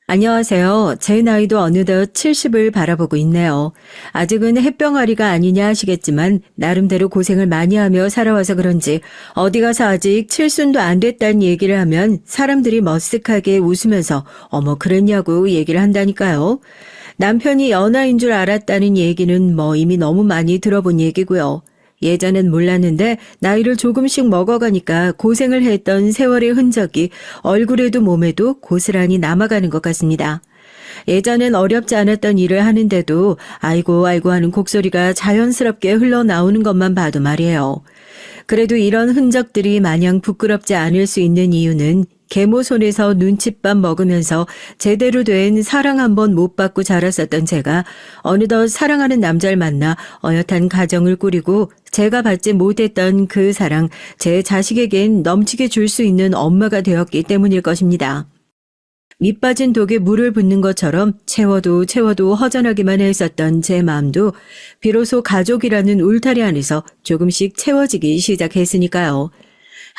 안녕하세요. 제 나이도 어느덧 70을 바라보고 있네요. 아직은 햇병아리가 아니냐 하시겠지만 나름대로 고생을 많이 하며 살아와서 그런지 어디 가서 아직 칠순도 안 됐다는 얘기를 하면 사람들이 머쓱하게 웃으면서 어머 그랬냐고 얘기를 한다니까요. 남편이 연하인 줄 알았다는 얘기는 이미 너무 많이 들어본 얘기고요. 예전엔 몰랐는데 나이를 조금씩 먹어가니까 고생을 했던 세월의 흔적이 얼굴에도 몸에도 고스란히 남아가는 것 같습니다. 예전엔 어렵지 않았던 일을 하는데도 아이고 아이고 하는 곡소리가 자연스럽게 흘러나오는 것만 봐도 말이에요. 그래도 이런 흔적들이 마냥 부끄럽지 않을 수 있는 이유는 계모 손에서 눈칫밥 먹으면서 제대로 된 사랑 한 번 못 받고 자랐었던 제가 어느덧 사랑하는 남자를 만나 어엿한 가정을 꾸리고 제가 받지 못했던 그 사랑 제 자식에겐 넘치게 줄 수 있는 엄마가 되었기 때문일 것입니다. 밑 빠진 독에 물을 붓는 것처럼 채워도 허전하기만 했었던 제 마음도 비로소 가족이라는 울타리 안에서 조금씩 채워지기 시작했으니까요.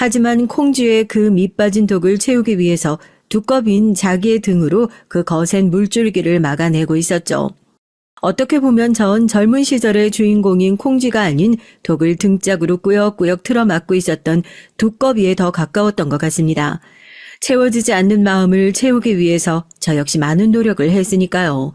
하지만 콩쥐의 그 밑 빠진 독을 채우기 위해서 두꺼빈 자기의 등으로 그 거센 물줄기를 막아내고 있었죠. 어떻게 보면 전 젊은 시절의 주인공인 콩쥐가 아닌 독을 등짝으로 꾸역꾸역 틀어막고 있었던 두꺼비에 더 가까웠던 것 같습니다. 채워지지 않는 마음을 채우기 위해서 저 역시 많은 노력을 했으니까요.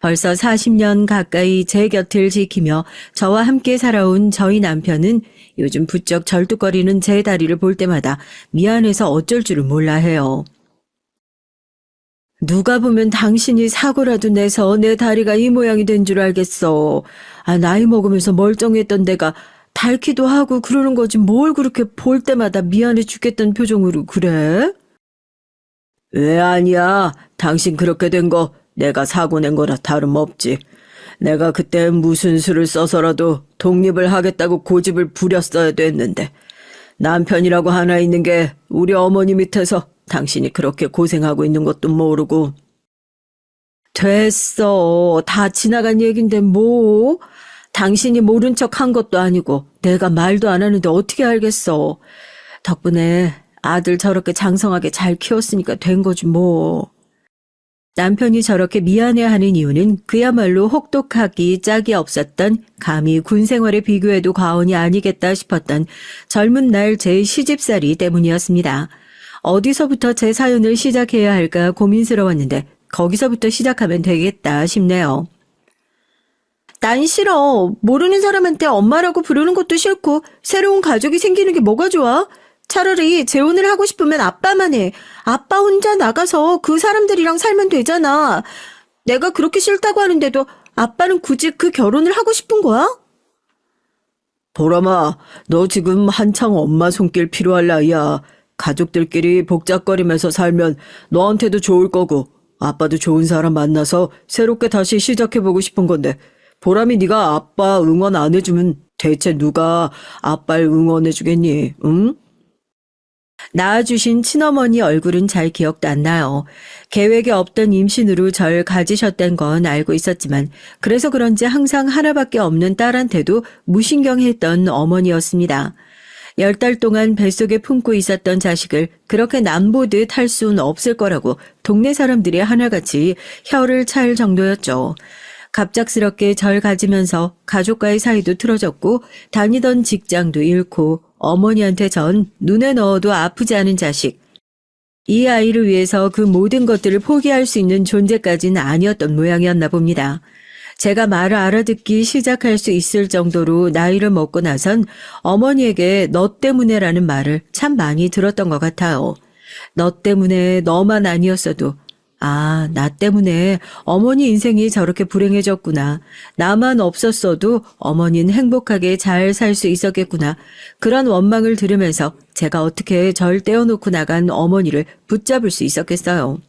벌써 40년 가까이 제 곁을 지키며 저와 함께 살아온 저희 남편은 요즘 부쩍 절뚝거리는 제 다리를 볼 때마다 미안해서 어쩔 줄을 몰라 해요. 누가 보면 당신이 사고라도 내서 내 다리가 이 모양이 된 줄 알겠어. 나이 먹으면서 멀쩡했던 내가 닳기도 하고 그러는 거지 뭘 그렇게 볼 때마다 미안해 죽겠다는 표정으로 그래? 왜 아니야. 당신 그렇게 된 거 내가 사고 낸 거라 다름없지. 내가 그때 무슨 수를 써서라도 독립을 하겠다고 고집을 부렸어야 됐는데 남편이라고 하나 있는 게 우리 어머니 밑에서 당신이 그렇게 고생하고 있는 것도 모르고. 됐어. 다 지나간 얘긴데 뭐. 당신이 모른 척 한 것도 아니고 내가 말도 안 하는데 어떻게 알겠어. 덕분에 아들 저렇게 장성하게 잘 키웠으니까 된 거지 뭐. 남편이 저렇게 미안해하는 이유는 그야말로 혹독하기 짝이 없었던 감히 군 생활에 비교해도 과언이 아니겠다 싶었던 젊은 날 제 시집살이 때문이었습니다. 어디서부터 제 사연을 시작해야 할까 고민스러웠는데 거기서부터 시작하면 되겠다 싶네요. 난 싫어. 모르는 사람한테 엄마라고 부르는 것도 싫고 새로운 가족이 생기는 게 뭐가 좋아? 차라리 재혼을 하고 싶으면 아빠만 해. 아빠 혼자 나가서 그 사람들이랑 살면 되잖아. 내가 그렇게 싫다고 하는데도 아빠는 굳이 그 결혼을 하고 싶은 거야? 보람아, 너 지금 한창 엄마 손길 필요할 나이야. 가족들끼리 복잡거리면서 살면 너한테도 좋을 거고 아빠도 좋은 사람 만나서 새롭게 다시 시작해보고 싶은 건데 보람이 네가 아빠 응원 안 해주면 대체 누가 아빠를 응원해주겠니? 응? 낳아주신 친어머니 얼굴은 잘 기억도 안 나요. 계획에 없던 임신으로 절 가지셨던 건 알고 있었지만 그래서 그런지 항상 하나밖에 없는 딸한테도 무신경했던 어머니였습니다. 10달 동안 뱃속에 품고 있었던 자식을 그렇게 남보듯 할 수는 없을 거라고 동네 사람들이 하나같이 혀를 찰 정도였죠. 갑작스럽게 절 가지면서 가족과의 사이도 틀어졌고 다니던 직장도 잃고 어머니한테 전 눈에 넣어도 아프지 않은 자식. 이 아이를 위해서 그 모든 것들을 포기할 수 있는 존재까지는 아니었던 모양이었나 봅니다. 제가 말을 알아듣기 시작할 수 있을 정도로 나이를 먹고 나선 어머니에게 너 때문에라는 말을 참 많이 들었던 것 같아요. 너 때문에 너만 아니었어도 나 때문에 어머니 인생이 저렇게 불행해졌구나. 나만 없었어도 어머니는 행복하게 잘 살 수 있었겠구나. 그런 원망을 들으면서 제가 어떻게 절 떼어놓고 나간 어머니를 붙잡을 수 있었겠어요.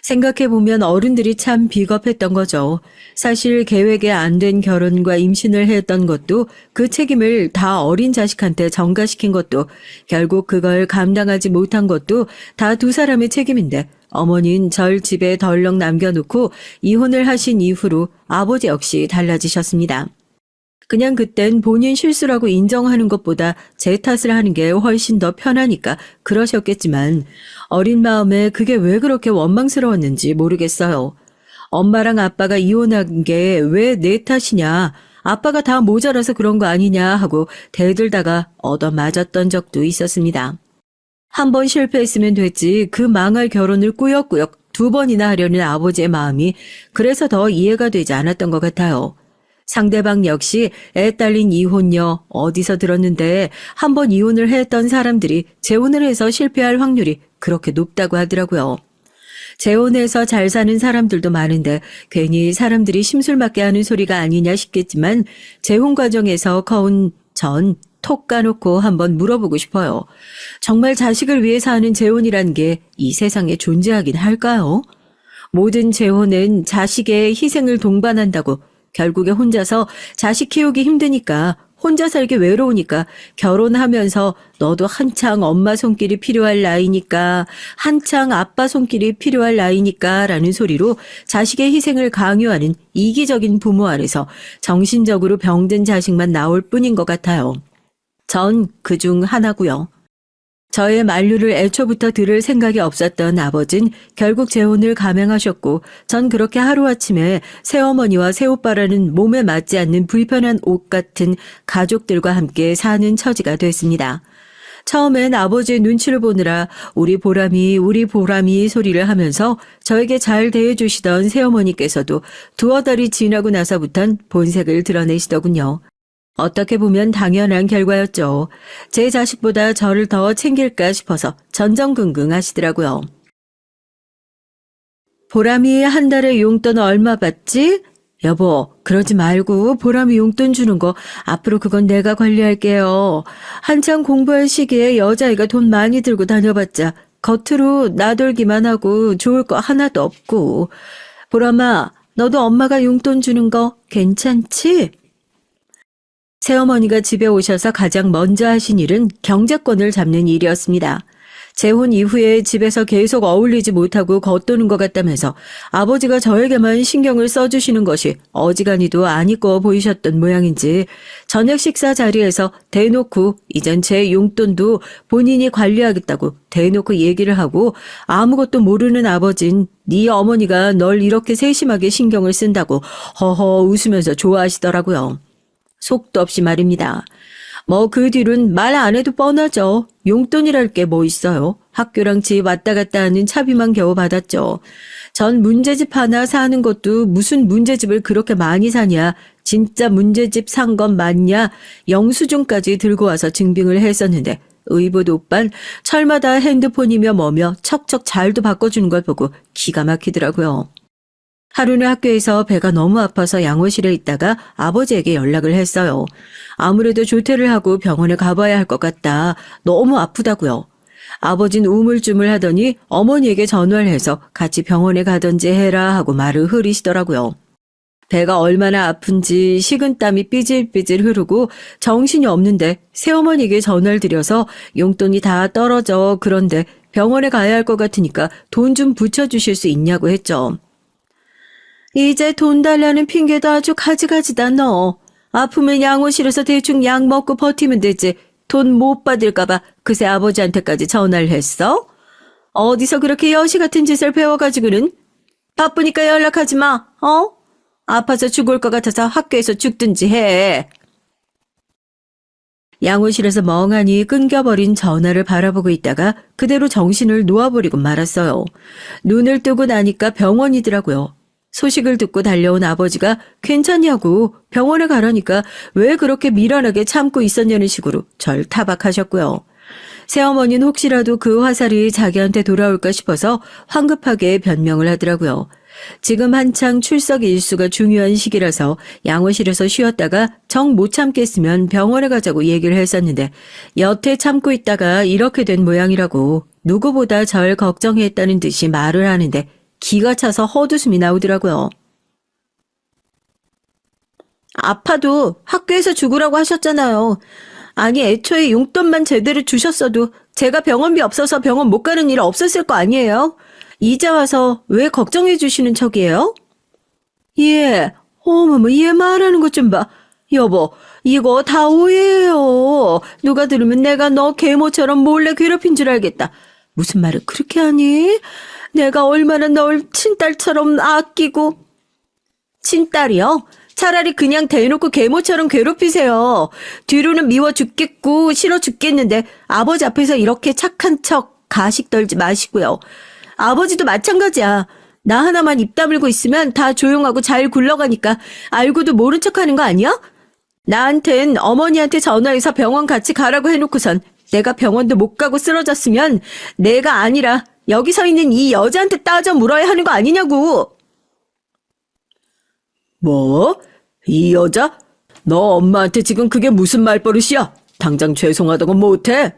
생각해보면 어른들이 참 비겁했던 거죠. 사실 계획에 안 된 결혼과 임신을 했던 것도 그 책임을 다 어린 자식한테 전가시킨 것도 결국 그걸 감당하지 못한 것도 다 두 사람의 책임인데 어머니는 절 집에 덜렁 남겨놓고 이혼을 하신 이후로 아버지 역시 달라지셨습니다. 그냥 그땐 본인 실수라고 인정하는 것보다 제 탓을 하는 게 훨씬 더 편하니까 그러셨겠지만 어린 마음에 그게 왜 그렇게 원망스러웠는지 모르겠어요. 엄마랑 아빠가 이혼한 게 왜 내 탓이냐, 아빠가 다 모자라서 그런 거 아니냐 하고 대들다가 얻어맞았던 적도 있었습니다. 한 번 실패했으면 됐지 그 망할 결혼을 꾸역꾸역 2번이나 하려는 아버지의 마음이 그래서 더 이해가 되지 않았던 것 같아요. 상대방 역시 애 딸린 이혼녀 어디서 들었는데 한 번 이혼을 했던 사람들이 재혼을 해서 실패할 확률이 그렇게 높다고 하더라고요. 재혼해서 잘 사는 사람들도 많은데 괜히 사람들이 심술맞게 하는 소리가 아니냐 싶겠지만 재혼 과정에서 커온 전 톡 까놓고 한번 물어보고 싶어요. 정말 자식을 위해서 하는 재혼이란 게 이 세상에 존재하긴 할까요? 모든 재혼은 자식의 희생을 동반한다고 결국에 혼자서 자식 키우기 힘드니까 혼자 살기 외로우니까 결혼하면서 너도 한창 엄마 손길이 필요할 나이니까 한창 아빠 손길이 필요할 나이니까 라는 소리로 자식의 희생을 강요하는 이기적인 부모 아래서 정신적으로 병든 자식만 나올 뿐인 것 같아요. 전 그중 하나고요. 저의 만류를 애초부터 들을 생각이 없었던 아버진 결국 재혼을 감행하셨고 전 그렇게 하루아침에 새어머니와 새오빠라는 몸에 맞지 않는 불편한 옷 같은 가족들과 함께 사는 처지가 됐습니다. 처음엔 아버지의 눈치를 보느라 우리 보람이 소리를 하면서 저에게 잘 대해주시던 새어머니께서도 두어 달이 지나고 나서부턴 본색을 드러내시더군요. 어떻게 보면 당연한 결과였죠. 제 자식보다 저를 더 챙길까 싶어서 전전긍긍 하시더라고요. 보람이 한 달에 용돈 얼마 받지? 여보, 그러지 말고 보람이 용돈 주는 거 앞으로 그건 내가 관리할게요. 한창 공부할 시기에 여자아이가 돈 많이 들고 다녀봤자 겉으로 나돌기만 하고 좋을 거 하나도 없고. 보람아, 너도 엄마가 용돈 주는 거 괜찮지? 새어머니가 집에 오셔서 가장 먼저 하신 일은 경제권을 잡는 일이었습니다. 재혼 이후에 집에서 계속 어울리지 못하고 겉도는 것 같다면서 아버지가 저에게만 신경을 써주시는 것이 어지간히도 안 이꺼 보이셨던 모양인지 저녁 식사 자리에서 대놓고 이젠 제 용돈도 본인이 관리하겠다고 대놓고 얘기를 하고 아무것도 모르는 아버진 네 어머니가 널 이렇게 세심하게 신경을 쓴다고 허허 웃으면서 좋아하시더라고요. 속도 없이 말입니다. 그 뒤로는 말 안 해도 뻔하죠. 용돈이랄 게 뭐 있어요. 학교랑 집 왔다 갔다 하는 차비만 겨우 받았죠. 전 문제집 하나 사는 것도 무슨 문제집을 그렇게 많이 사냐. 진짜 문제집 산 건 맞냐. 영수증까지 들고 와서 증빙을 했었는데 의붓 오빤 철마다 핸드폰이며 뭐며 척척 잘도 바꿔주는 걸 보고 기가 막히더라고요. 하루는 학교에서 배가 너무 아파서 양호실에 있다가 아버지에게 연락을 했어요. 아무래도 조퇴를 하고 병원에 가봐야 할 것 같다. 너무 아프다고요. 아버지는 우물쭈물 하더니 어머니에게 전화를 해서 같이 병원에 가던지 해라 하고 말을 흐리시더라고요. 배가 얼마나 아픈지 식은땀이 삐질삐질 흐르고 정신이 없는데 새어머니에게 전화를 드려서 용돈이 다 떨어져 그런데 병원에 가야 할 것 같으니까 돈 좀 붙여주실 수 있냐고 했죠. 이제 돈 달라는 핑계도 아주 가지가지다 너. 아프면 양호실에서 대충 약 먹고 버티면 되지. 돈 못 받을까봐 그새 아버지한테까지 전화를 했어? 어디서 그렇게 여시 같은 짓을 배워가지고는? 바쁘니까 연락하지 마. 아파서 죽을 것 같아서 학교에서 죽든지 해. 양호실에서 멍하니 끊겨버린 전화를 바라보고 있다가 그대로 정신을 놓아버리고 말았어요. 눈을 뜨고 나니까 병원이더라고요. 소식을 듣고 달려온 아버지가 괜찮냐고 병원에 가라니까 왜 그렇게 미련하게 참고 있었냐는 식으로 절 타박하셨고요. 새어머니는 혹시라도 그 화살이 자기한테 돌아올까 싶어서 황급하게 변명을 하더라고요. 지금 한창 출석 일수가 중요한 시기라서 양호실에서 쉬었다가 정 못 참겠으면 병원에 가자고 얘기를 했었는데 여태 참고 있다가 이렇게 된 모양이라고 누구보다 절 걱정했다는 듯이 말을 하는데 기가 차서 헛웃음이 나오더라고요. 아파도 학교에서 죽으라고 하셨잖아요. 아니 애초에 용돈만 제대로 주셨어도 제가 병원비 없어서 병원 못 가는 일 없었을 거 아니에요? 이제 와서 왜 걱정해 주시는 척이에요? 예, 어머머 얘 말하는 것 좀 봐. 여보, 이거 다 오해예요. 누가 들으면 내가 너 계모처럼 몰래 괴롭힌 줄 알겠다. 무슨 말을 그렇게 하니? 내가 얼마나 널 친딸처럼 아끼고. 친딸이요? 차라리 그냥 대놓고 계모처럼 괴롭히세요. 뒤로는 미워 죽겠고 싫어 죽겠는데 아버지 앞에서 이렇게 착한 척 가식 떨지 마시고요. 아버지도 마찬가지야. 나 하나만 입 다물고 있으면 다 조용하고 잘 굴러가니까 알고도 모른 척하는 거 아니야? 나한텐 어머니한테 전화해서 병원 같이 가라고 해놓고선 내가 병원도 못 가고 쓰러졌으면 내가 아니라 여기 서 있는 이 여자한테 따져 물어야 하는 거 아니냐고. 뭐? 이 여자? 너 엄마한테 지금 그게 무슨 말버릇이야? 당장 죄송하다고 못해?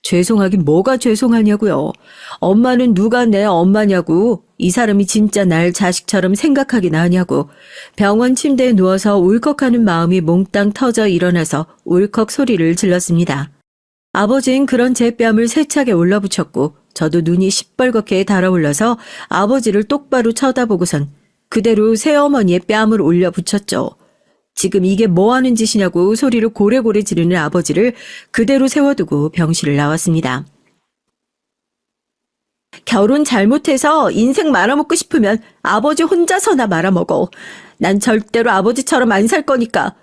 죄송하긴 뭐가 죄송하냐고요. 엄마는 누가 내 엄마냐고. 이 사람이 진짜 날 자식처럼 생각하기나 하냐고. 병원 침대에 누워서 울컥하는 마음이 몽땅 터져 일어나서 울컥 소리를 질렀습니다. 아버지는 그런 제 뺨을 세차게 올라붙였고 저도 눈이 시뻘겋게 달아올라서 아버지를 똑바로 쳐다보고선 그대로 새어머니의 뺨을 올려붙였죠. 지금 이게 뭐하는 짓이냐고 소리를 고래고래 지르는 아버지를 그대로 세워두고 병실을 나왔습니다. 결혼 잘못해서 인생 말아먹고 싶으면 아버지 혼자서나 말아먹어. 난 절대로 아버지처럼 안 살 거니까.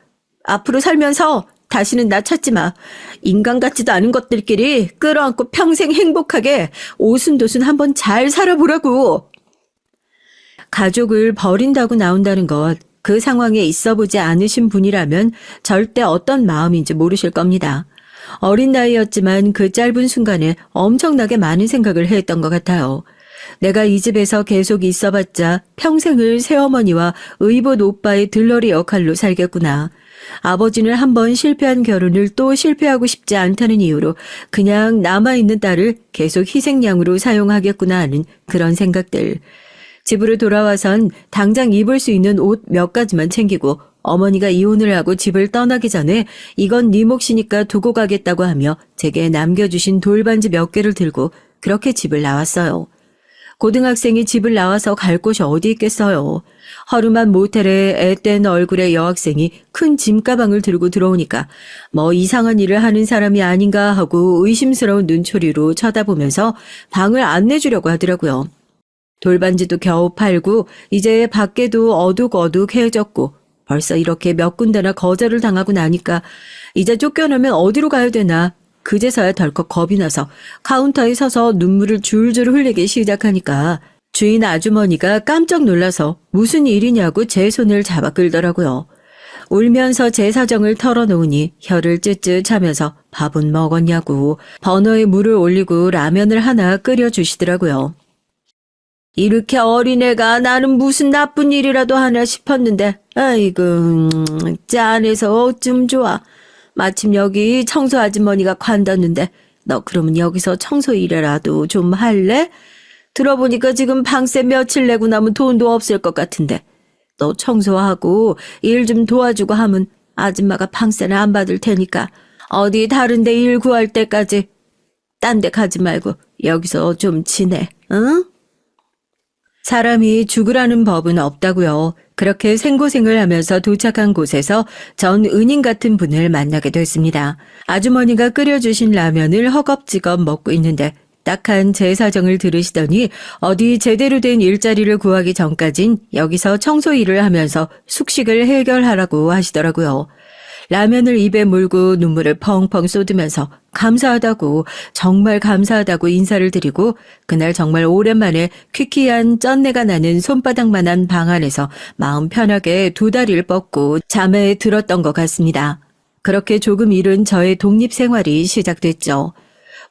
앞으로 살면서 다시는 나 찾지 마. 인간 같지도 않은 것들끼리 끌어안고 평생 행복하게 오순도순 한번 잘 살아보라고. 가족을 버린다고 나온다는 것, 그 상황에 있어보지 않으신 분이라면 절대 어떤 마음인지 모르실 겁니다. 어린 나이였지만 그 짧은 순간에 엄청나게 많은 생각을 했던 것 같아요. 내가 이 집에서 계속 있어봤자 평생을 새어머니와 의붓 오빠의 들러리 역할로 살겠구나. 아버지는 한번 실패한 결혼을 또 실패하고 싶지 않다는 이유로 그냥 남아있는 딸을 계속 희생양으로 사용하겠구나 하는 그런 생각들. 집으로 돌아와선 당장 입을 수 있는 옷 몇 가지만 챙기고 어머니가 이혼을 하고 집을 떠나기 전에 이건 네 몫이니까 두고 가겠다고 하며 제게 남겨주신 돌반지 몇 개를 들고 그렇게 집을 나왔어요. 고등학생이 집을 나와서 갈 곳이 어디 있겠어요. 허름한 모텔에 앳된 얼굴의 여학생이 큰 짐가방을 들고 들어오니까 뭐 이상한 일을 하는 사람이 아닌가 하고 의심스러운 눈초리로 쳐다보면서 방을 안내주려고 하더라고요. 돌반지도 겨우 팔고 이제 밖에도 어둑어둑해졌고 벌써 이렇게 몇 군데나 거절을 당하고 나니까 이제 쫓겨나면 어디로 가야 되나 그제서야 덜컥 겁이 나서 카운터에 서서 눈물을 줄줄 흘리기 시작하니까 주인 아주머니가 깜짝 놀라서 무슨 일이냐고 제 손을 잡아 끌더라고요. 울면서 제 사정을 털어놓으니 혀를 쯧쯧하면서 밥은 먹었냐고 버너에 물을 올리고 라면을 하나 끓여주시더라고요. 이렇게 어린애가 나는 무슨 나쁜 일이라도 하나 싶었는데 아이고 짠해서 어쩜 좋아. 마침 여기 청소 아주머니가 관뒀는데 너 그러면 여기서 청소 일이라도 좀 할래? 들어보니까 지금 방세 며칠 내고 나면 돈도 없을 것 같은데 너 청소하고 일 좀 도와주고 하면 아줌마가 방세는 안 받을 테니까 어디 다른 데 일 구할 때까지 딴 데 가지 말고 여기서 좀 지내, 응? 사람이 죽으라는 법은 없다고요. 그렇게 생고생을 하면서 도착한 곳에서 전 은인 같은 분을 만나게 됐습니다. 아주머니가 끓여주신 라면을 허겁지겁 먹고 있는데 딱한 제 사정을 들으시더니 어디 제대로 된 일자리를 구하기 전까진 여기서 청소 일을 하면서 숙식을 해결하라고 하시더라고요. 라면을 입에 물고 눈물을 펑펑 쏟으면서 감사하다고 정말 감사하다고 인사를 드리고 그날 정말 오랜만에 퀴퀴한 쩐내가 나는 손바닥만한 방 안에서 마음 편하게 두 다리를 뻗고 잠에 들었던 것 같습니다. 그렇게 조금 이른 저의 독립생활이 시작됐죠.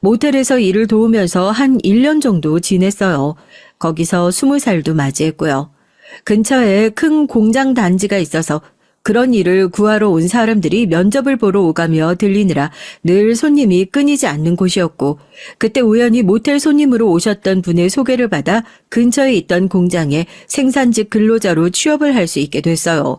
모텔에서 일을 도우면서 한 1년 정도 지냈어요. 거기서 20살도 맞이했고요. 근처에 큰 공장 단지가 있어서 그런 일을 구하러 온 사람들이 면접을 보러 오가며 들리느라 늘 손님이 끊이지 않는 곳이었고 그때 우연히 모텔 손님으로 오셨던 분의 소개를 받아 근처에 있던 공장에 생산직 근로자로 취업을 할 수 있게 됐어요.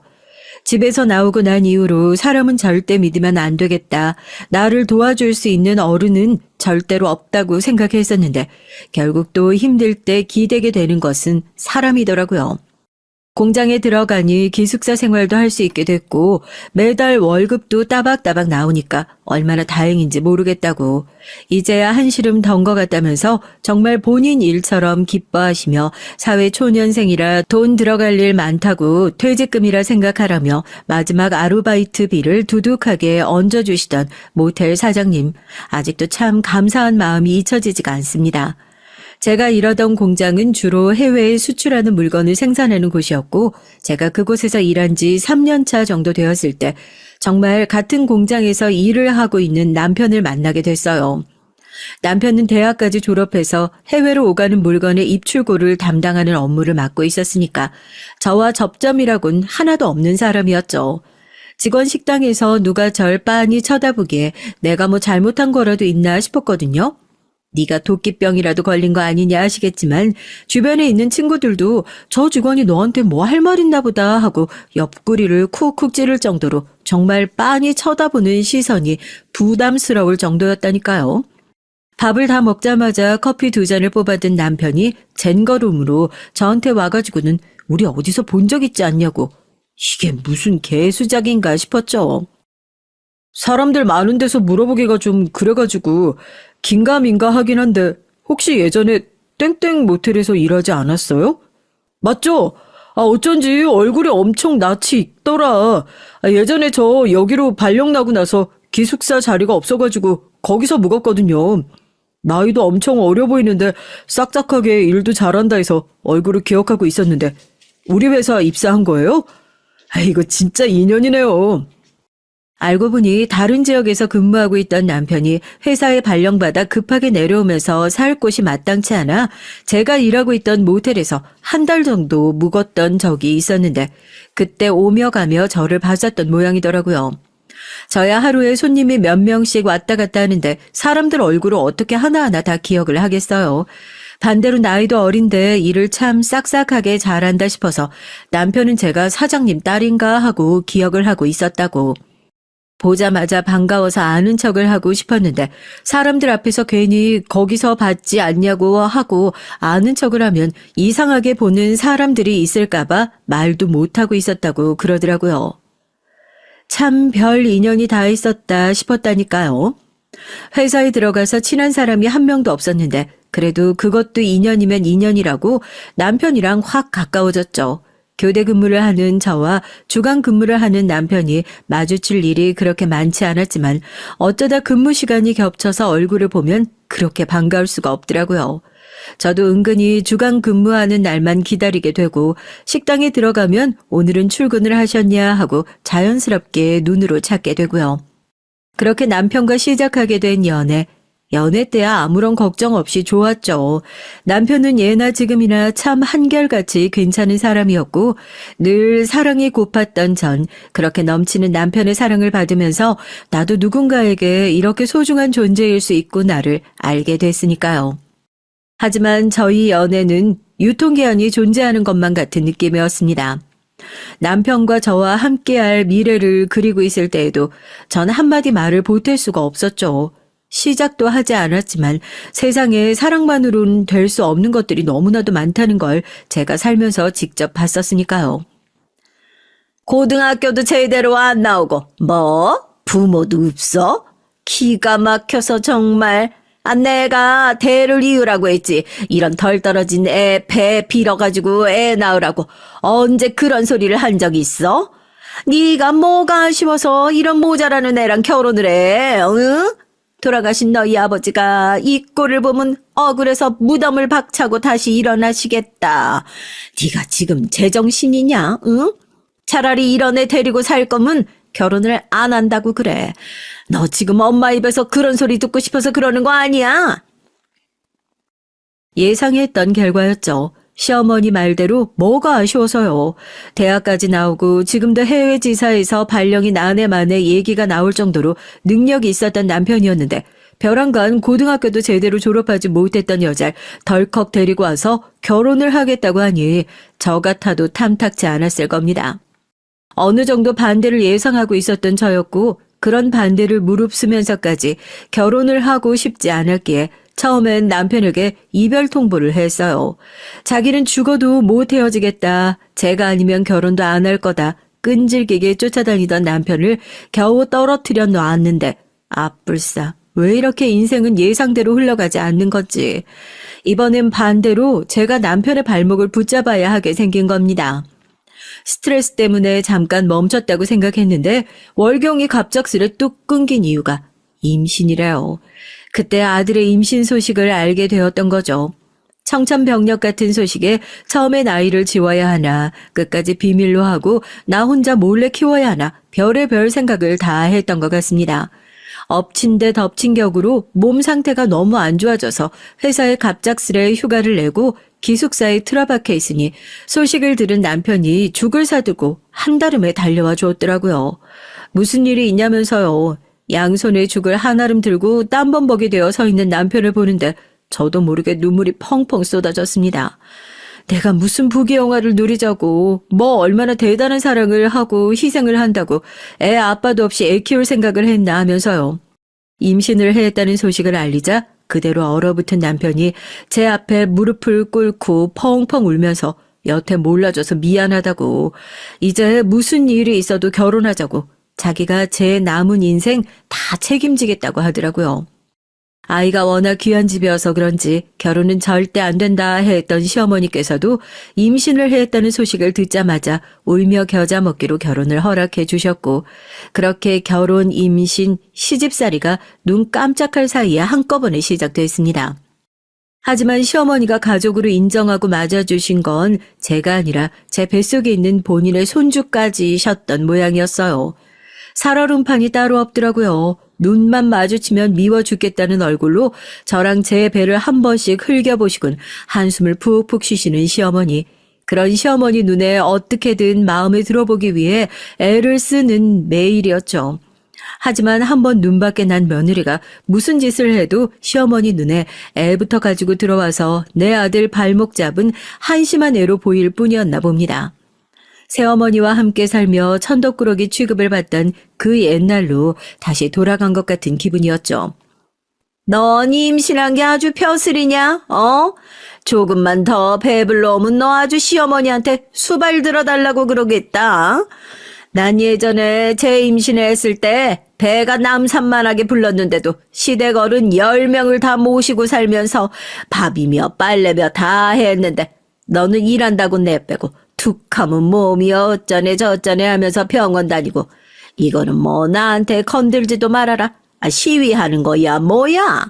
집에서 나오고 난 이후로 사람은 절대 믿으면 안 되겠다. 나를 도와줄 수 있는 어른은 절대로 없다고 생각했었는데 결국 또 힘들 때 기대게 되는 것은 사람이더라고요. 공장에 들어가니 기숙사 생활도 할 수 있게 됐고 매달 월급도 따박따박 나오니까 얼마나 다행인지 모르겠다고. 이제야 한시름 던 것 같다면서 정말 본인 일처럼 기뻐하시며 사회 초년생이라 돈 들어갈 일 많다고 퇴직금이라 생각하라며 마지막 아르바이트비를 두둑하게 얹어주시던 모텔 사장님. 아직도 참 감사한 마음이 잊혀지지가 않습니다. 제가 일하던 공장은 주로 해외에 수출하는 물건을 생산하는 곳이었고 제가 그곳에서 일한 지 3년 차 정도 되었을 때 정말 같은 공장에서 일을 하고 있는 남편을 만나게 됐어요. 남편은 대학까지 졸업해서 해외로 오가는 물건의 입출고를 담당하는 업무를 맡고 있었으니까 저와 접점이라곤 하나도 없는 사람이었죠. 직원 식당에서 누가 절 빤히 쳐다보기에 내가 뭐 잘못한 거라도 있나 싶었거든요. 네가 도끼병이라도 걸린 거 아니냐 하시겠지만 주변에 있는 친구들도 저 직원이 너한테 뭐 할 말 있나 보다 하고 옆구리를 쿡쿡 찌를 정도로 정말 빤히 쳐다보는 시선이 부담스러울 정도였다니까요. 밥을 다 먹자마자 커피 2잔을 뽑아든 남편이 젠걸음으로 저한테 와가지고는 우리 어디서 본 적 있지 않냐고. 이게 무슨 개수작인가 싶었죠. 사람들 많은 데서 물어보기가 좀 그래가지고 긴가민가 하긴 한데 혹시 예전에 땡땡 모텔에서 일하지 않았어요? 맞죠? 어쩐지 얼굴에 엄청 낯이 익더라. 예전에 저 여기로 발령 나고 나서 기숙사 자리가 없어가지고 거기서 묵었거든요. 나이도 엄청 어려 보이는데 싹싹하게 일도 잘한다 해서 얼굴을 기억하고 있었는데 우리 회사 입사한 거예요? 이거 진짜 인연이네요. 알고 보니 다른 지역에서 근무하고 있던 남편이 회사에 발령받아 급하게 내려오면서 살 곳이 마땅치 않아 제가 일하고 있던 모텔에서 한 달 정도 묵었던 적이 있었는데 그때 오며 가며 저를 봐줬던 모양이더라고요. 저야 하루에 손님이 몇 명씩 왔다 갔다 하는데 사람들 얼굴을 어떻게 하나하나 다 기억을 하겠어요. 반대로 나이도 어린데 일을 참 싹싹하게 잘한다 싶어서 남편은 제가 사장님 딸인가 하고 기억을 하고 있었다고. 보자마자 반가워서 아는 척을 하고 싶었는데 사람들 앞에서 괜히 거기서 봤지 않냐고 하고 아는 척을 하면 이상하게 보는 사람들이 있을까봐 말도 못하고 있었다고 그러더라고요. 참 별 인연이 다 있었다 싶었다니까요. 회사에 들어가서 친한 사람이 한 명도 없었는데 그래도 그것도 인연이면 인연이라고 남편이랑 확 가까워졌죠. 교대 근무를 하는 저와 주간 근무를 하는 남편이 마주칠 일이 그렇게 많지 않았지만 어쩌다 근무 시간이 겹쳐서 얼굴을 보면 그렇게 반가울 수가 없더라고요. 저도 은근히 주간 근무하는 날만 기다리게 되고 식당에 들어가면 오늘은 출근을 하셨냐 하고 자연스럽게 눈으로 찾게 되고요. 그렇게 남편과 시작하게 된 연애 때야 아무런 걱정 없이 좋았죠. 남편은 예나 지금이나 참 한결같이 괜찮은 사람이었고 늘 사랑이 고팠던 전 그렇게 넘치는 남편의 사랑을 받으면서 나도 누군가에게 이렇게 소중한 존재일 수 있구나를 알게 됐으니까요. 하지만 저희 연애는 유통기한이 존재하는 것만 같은 느낌이었습니다. 남편과 저와 함께할 미래를 그리고 있을 때에도 전 한마디 말을 보탤 수가 없었죠. 시작도 하지 않았지만 세상에 사랑만으로는 될 수 없는 것들이 너무나도 많다는 걸 제가 살면서 직접 봤었으니까요. 고등학교도 제대로 안 나오고 뭐? 부모도 없어? 기가 막혀서 정말. 내가 대를 이으라고 했지. 이런 덜 떨어진 애 배 빌어가지고 애 낳으라고 언제 그런 소리를 한 적 있어? 네가 뭐가 아쉬워서 이런 모자라는 애랑 결혼을 해? 응? 돌아가신 너희 아버지가 이 꼴을 보면 억울해서 무덤을 박차고 다시 일어나시겠다. 네가 지금 제정신이냐? 응? 차라리 이런 애 데리고 살 거면 결혼을 안 한다고 그래. 너 지금 엄마 입에서 그런 소리 듣고 싶어서 그러는 거 아니야? 예상했던 결과였죠. 시어머니 말대로 뭐가 아쉬워서요. 대학까지 나오고 지금도 해외 지사에서 발령이 나네 만에 얘기가 나올 정도로 능력이 있었던 남편이었는데 벼랑간 고등학교도 제대로 졸업하지 못했던 여자를 덜컥 데리고 와서 결혼을 하겠다고 하니 저 같아도 탐탁지 않았을 겁니다. 어느 정도 반대를 예상하고 있었던 저였고 그런 반대를 무릅쓰면서까지 결혼을 하고 싶지 않았기에 처음엔 남편에게 이별 통보를 했어요. 자기는 죽어도 못 헤어지겠다. 제가 아니면 결혼도 안 할 거다. 끈질기게 쫓아다니던 남편을 겨우 떨어뜨려 놨는데 아뿔싸. 왜 이렇게 인생은 예상대로 흘러가지 않는 건지. 이번엔 반대로 제가 남편의 발목을 붙잡아야 하게 생긴 겁니다. 스트레스 때문에 잠깐 멈췄다고 생각했는데 월경이 갑작스레 뚝 끊긴 이유가 임신이래요. 그때 아들의 임신 소식을 알게 되었던 거죠. 청천벽력 같은 소식에 처음엔 아이를 지워야 하나, 끝까지 비밀로 하고 나 혼자 몰래 키워야 하나, 별의별 생각을 다 했던 것 같습니다. 엎친 데 덮친 격으로 몸 상태가 너무 안 좋아져서 회사에 갑작스레 휴가를 내고 기숙사에 틀어박혀 있으니 소식을 들은 남편이 죽을 사두고 한달음에 달려와 줬더라고요. 무슨 일이 있냐면서요. 양손에 죽을 한아름 들고 땀범벅이 되어 서 있는 남편을 보는데 저도 모르게 눈물이 펑펑 쏟아졌습니다. 내가 무슨 부귀영화를 누리자고 뭐 얼마나 대단한 사랑을 하고 희생을 한다고 애 아빠도 없이 애 키울 생각을 했나 하면서요. 임신을 했다는 소식을 알리자 그대로 얼어붙은 남편이 제 앞에 무릎을 꿇고 펑펑 울면서 여태 몰라줘서 미안하다고 이제 무슨 일이 있어도 결혼하자고 자기가 제 남은 인생 다 책임지겠다고 하더라고요. 아이가 워낙 귀한 집이어서 그런지 결혼은 절대 안 된다 했던 시어머니께서도 임신을 했다는 소식을 듣자마자 울며 겨자 먹기로 결혼을 허락해 주셨고 그렇게 결혼, 임신, 시집살이가 눈 깜짝할 사이에 한꺼번에 시작됐습니다. 하지만 시어머니가 가족으로 인정하고 맞아주신 건 제가 아니라 제 뱃속에 있는 본인의 손주까지셨던 모양이었어요. 살얼음판이 따로 없더라고요. 눈만 마주치면 미워 죽겠다는 얼굴로 저랑 제 배를 한 번씩 흘겨보시곤 한숨을 푹푹 쉬시는 시어머니. 그런 시어머니 눈에 어떻게든 마음에 들어보기 위해 애를 쓰는 매일이었죠. 하지만 한번 눈 밖에 난 며느리가 무슨 짓을 해도 시어머니 눈에 애부터 가지고 들어와서 내 아들 발목 잡은 한심한 애로 보일 뿐이었나 봅니다. 새어머니와 함께 살며 천덕꾸러기 취급을 받던 그 옛날로 다시 돌아간 것 같은 기분이었죠. 넌 임신한 게 아주 벼슬이냐? 조금만 더 배불러오면 너 아주 시어머니한테 수발 들어달라고 그러겠다. 난 예전에 제 임신했을 때 배가 남산만하게 불렀는데도 시댁 어른 10명을 다 모시고 살면서 밥이며 빨래며 다 했는데 너는 일한다고 내빼고 툭하면 몸이 어쩌네 저쩌네 하면서 병원 다니고 이거는 뭐 나한테 건들지도 말아라. 시위하는 거야 뭐야?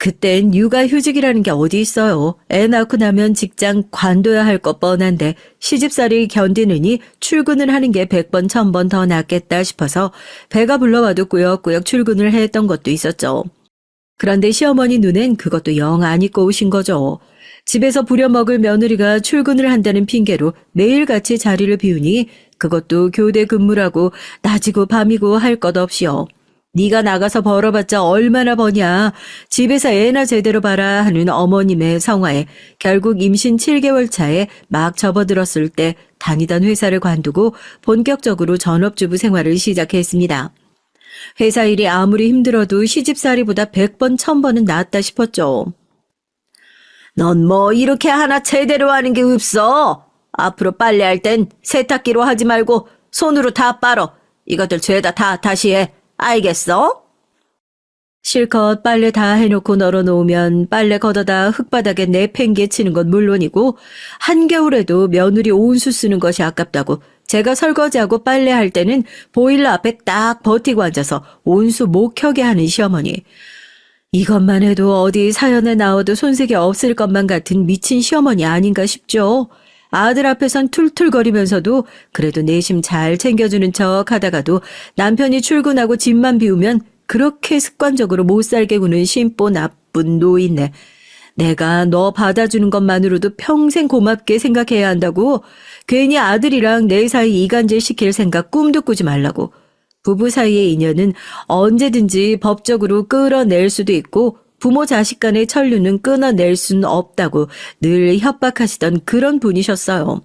그땐 육아휴직이라는 게 어디 있어요. 애 낳고 나면 직장 관둬야 할 것 뻔한데 시집살이 견디느니 출근을 하는 게 100번 1000번 더 낫겠다 싶어서 배가 불러와도 꾸역꾸역 출근을 했던 것도 있었죠. 그런데 시어머니 눈엔 그것도 영 안 입고 오신 거죠. 집에서 부려먹을 며느리가 출근을 한다는 핑계로 매일같이 자리를 비우니 그것도 교대 근무라고 낮이고 밤이고 할 것 없이요. 네가 나가서 벌어봤자 얼마나 버냐. 집에서 애나 제대로 봐라 하는 어머님의 성화에 결국 임신 7개월 차에 막 접어들었을 때 다니던 회사를 관두고 본격적으로 전업주부 생활을 시작했습니다. 회사 일이 아무리 힘들어도 시집살이보다 100번 1000번은 낫다 싶었죠. 넌 뭐 이렇게 하나 제대로 하는 게 없어. 앞으로 빨래할 땐 세탁기로 하지 말고 손으로 다 빨어. 이것들 죄다 다 다시 해. 알겠어? 실컷 빨래 다 해놓고 널어놓으면 빨래 걷어다 흙바닥에 내팽개치는 건 물론이고 한겨울에도 며느리 온수 쓰는 것이 아깝다고 제가 설거지하고 빨래할 때는 보일러 앞에 딱 버티고 앉아서 온수 못 켜게 하는 시어머니. 이것만 해도 어디 사연에 나와도 손색이 없을 것만 같은 미친 시어머니 아닌가 싶죠. 아들 앞에선 툴툴거리면서도 그래도 내심 잘 챙겨주는 척 하다가도 남편이 출근하고 집만 비우면 그렇게 습관적으로 못 살게 구는 심보 나쁜 노인네. 내가 너 받아주는 것만으로도 평생 고맙게 생각해야 한다고. 괜히 아들이랑 내 사이 이간질 시킬 생각 꿈도 꾸지 말라고. 부부 사이의 인연은 언제든지 법적으로 끌어낼 수도 있고 부모 자식 간의 천류는 끊어낼 수는 없다고 늘 협박하시던 그런 분이셨어요.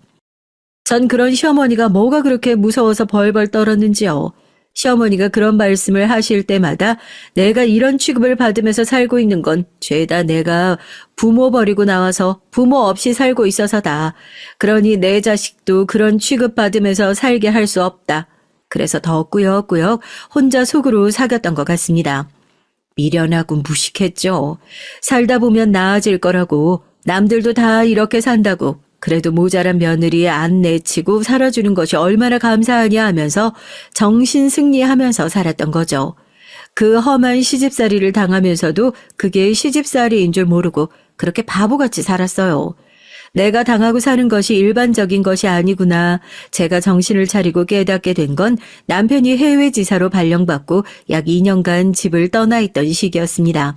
전 그런 시어머니가 뭐가 그렇게 무서워서 벌벌 떨었는지요. 시어머니가 그런 말씀을 하실 때마다 내가 이런 취급을 받으면서 살고 있는 건 죄다 내가 부모 버리고 나와서 부모 없이 살고 있어서다. 그러니 내 자식도 그런 취급받으면서 살게 할 수 없다. 그래서 더 꾸역꾸역 혼자 속으로 사귀었던 것 같습니다. 미련하고 무식했죠. 살다 보면 나아질 거라고, 남들도 다 이렇게 산다고, 그래도 모자란 며느리 안 내치고 살아주는 것이 얼마나 감사하냐 하면서 정신 승리하면서 살았던 거죠. 그 험한 시집살이를 당하면서도 그게 시집살이인 줄 모르고 그렇게 바보같이 살았어요. 내가 당하고 사는 것이 일반적인 것이 아니구나. 제가 정신을 차리고 깨닫게 된 건 남편이 해외 지사로 발령받고 약 2년간 집을 떠나 있던 시기였습니다.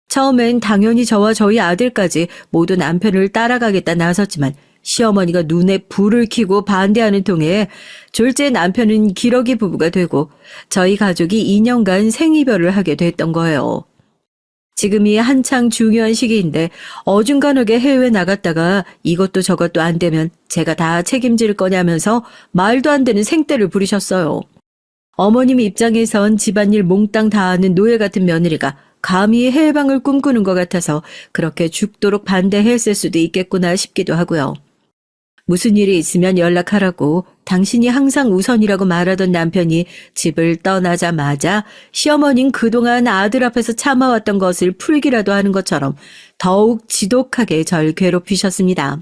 처음엔 당연히 저와 저희 아들까지 모두 남편을 따라가겠다 나섰지만 시어머니가 눈에 불을 켜고 반대하는 통에 졸제 남편은 기러기 부부가 되고 저희 가족이 2년간 생이별을 하게 됐던 거예요. 지금이 한창 중요한 시기인데 어중간하게 해외 나갔다가 이것도 저것도 안 되면 제가 다 책임질 거냐면서 말도 안 되는 생떼를 부리셨어요. 어머님 입장에선 집안일 몽땅 다 하는 노예 같은 며느리가 감히 해방을 꿈꾸는 것 같아서 그렇게 죽도록 반대했을 수도 있겠구나 싶기도 하고요. 무슨 일이 있으면 연락하라고 당신이 항상 우선이라고 말하던 남편이 집을 떠나자마자 시어머니는 그동안 아들 앞에서 참아왔던 것을 풀기라도 하는 것처럼 더욱 지독하게 절 괴롭히셨습니다.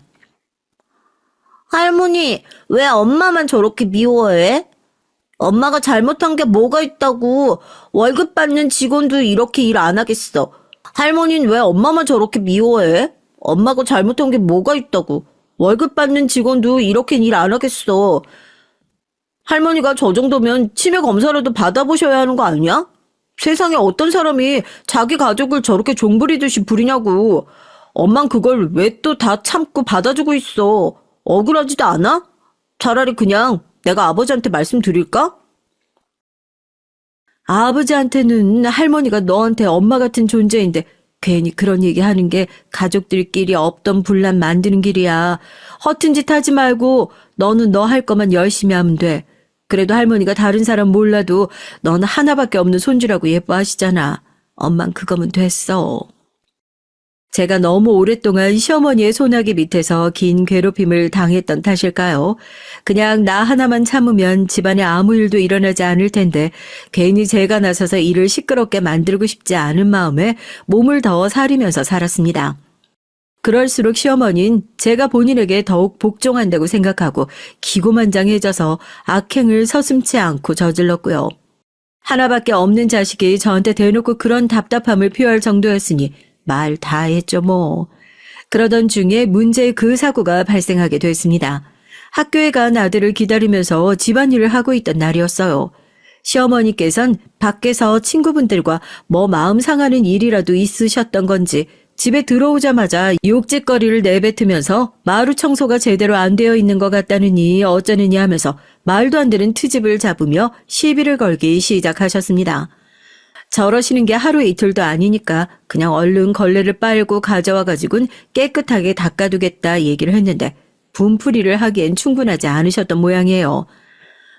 할머니, 왜 엄마만 저렇게 미워해? 엄마가 잘못한 게 뭐가 있다고. 월급 받는 직원도 이렇게 일 안 하겠어. 할머니는 왜 엄마만 저렇게 미워해? 엄마가 잘못한 게 뭐가 있다고. 월급 받는 직원도 이렇게 일 안 하겠어. 할머니가 저 정도면 치매 검사라도 받아보셔야 하는 거 아니야? 세상에 어떤 사람이 자기 가족을 저렇게 종부리듯이 부리냐고. 엄만 그걸 왜 또 다 참고 받아주고 있어. 억울하지도 않아? 차라리 그냥 내가 아버지한테 말씀드릴까? 아버지한테는 할머니가 너한테 엄마 같은 존재인데 괜히 그런 얘기 하는 게 가족들끼리 없던 분란 만드는 길이야. 허튼 짓 하지 말고 너는 너 할 거만 열심히 하면 돼. 그래도 할머니가 다른 사람 몰라도 너는 하나밖에 없는 손주라고 예뻐하시잖아. 엄만 그거면 됐어. 제가 너무 오랫동안 시어머니의 소나기 밑에서 긴 괴롭힘을 당했던 탓일까요? 그냥 나 하나만 참으면 집안에 아무 일도 일어나지 않을 텐데 괜히 제가 나서서 일을 시끄럽게 만들고 싶지 않은 마음에 몸을 더 사리면서 살았습니다. 그럴수록 시어머니는 제가 본인에게 더욱 복종한다고 생각하고 기고만장해져서 악행을 서슴지 않고 저질렀고요. 하나밖에 없는 자식이 저한테 대놓고 그런 답답함을 표할 정도였으니 말 다 했죠 뭐. 그러던 중에 문제의 그 사고가 발생하게 됐습니다. 학교에 간 아들을 기다리면서 집안일을 하고 있던 날이었어요. 시어머니께선 밖에서 친구분들과 뭐 마음 상하는 일이라도 있으셨던 건지 집에 들어오자마자 욕짓거리를 내뱉으면서 마루 청소가 제대로 안 되어 있는 것 같다느니 어쩌느니 하면서 말도 안 되는 트집을 잡으며 시비를 걸기 시작하셨습니다. 저러시는 게 하루 이틀도 아니니까 그냥 얼른 걸레를 빨고 가져와가지고는 깨끗하게 닦아두겠다 얘기를 했는데 분풀이를 하기엔 충분하지 않으셨던 모양이에요.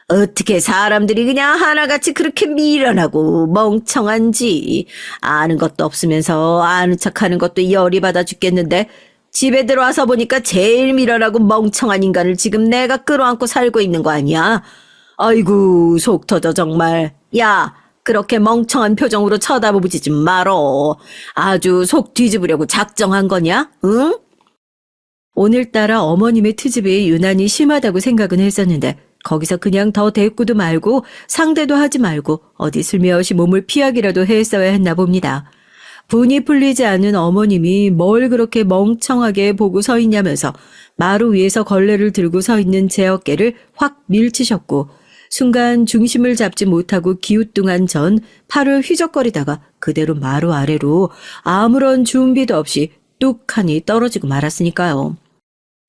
어떻게 사람들이 그냥 하나같이 그렇게 미련하고 멍청한지. 아는 것도 없으면서 아는 척하는 것도 열이 받아 죽겠는데 집에 들어와서 보니까 제일 미련하고 멍청한 인간을 지금 내가 끌어안고 살고 있는 거 아니야? 아이고 속 터져 정말. 야, 그렇게 멍청한 표정으로 쳐다보지 좀 말어. 아주 속 뒤집으려고 작정한 거냐? 응? 오늘따라 어머님의 트집이 유난히 심하다고 생각은 했었는데 거기서 그냥 더 대꾸도 말고 상대도 하지 말고 어디 슬며시 몸을 피하기라도 했어야 했나 봅니다. 분이 풀리지 않은 어머님이 뭘 그렇게 멍청하게 보고 서 있냐면서 마루 위에서 걸레를 들고 서 있는 제 어깨를 확 밀치셨고 순간 중심을 잡지 못하고 기우뚱한 전 팔을 휘적거리다가 그대로 마루 아래로 아무런 준비도 없이 뚝하니 떨어지고 말았으니까요.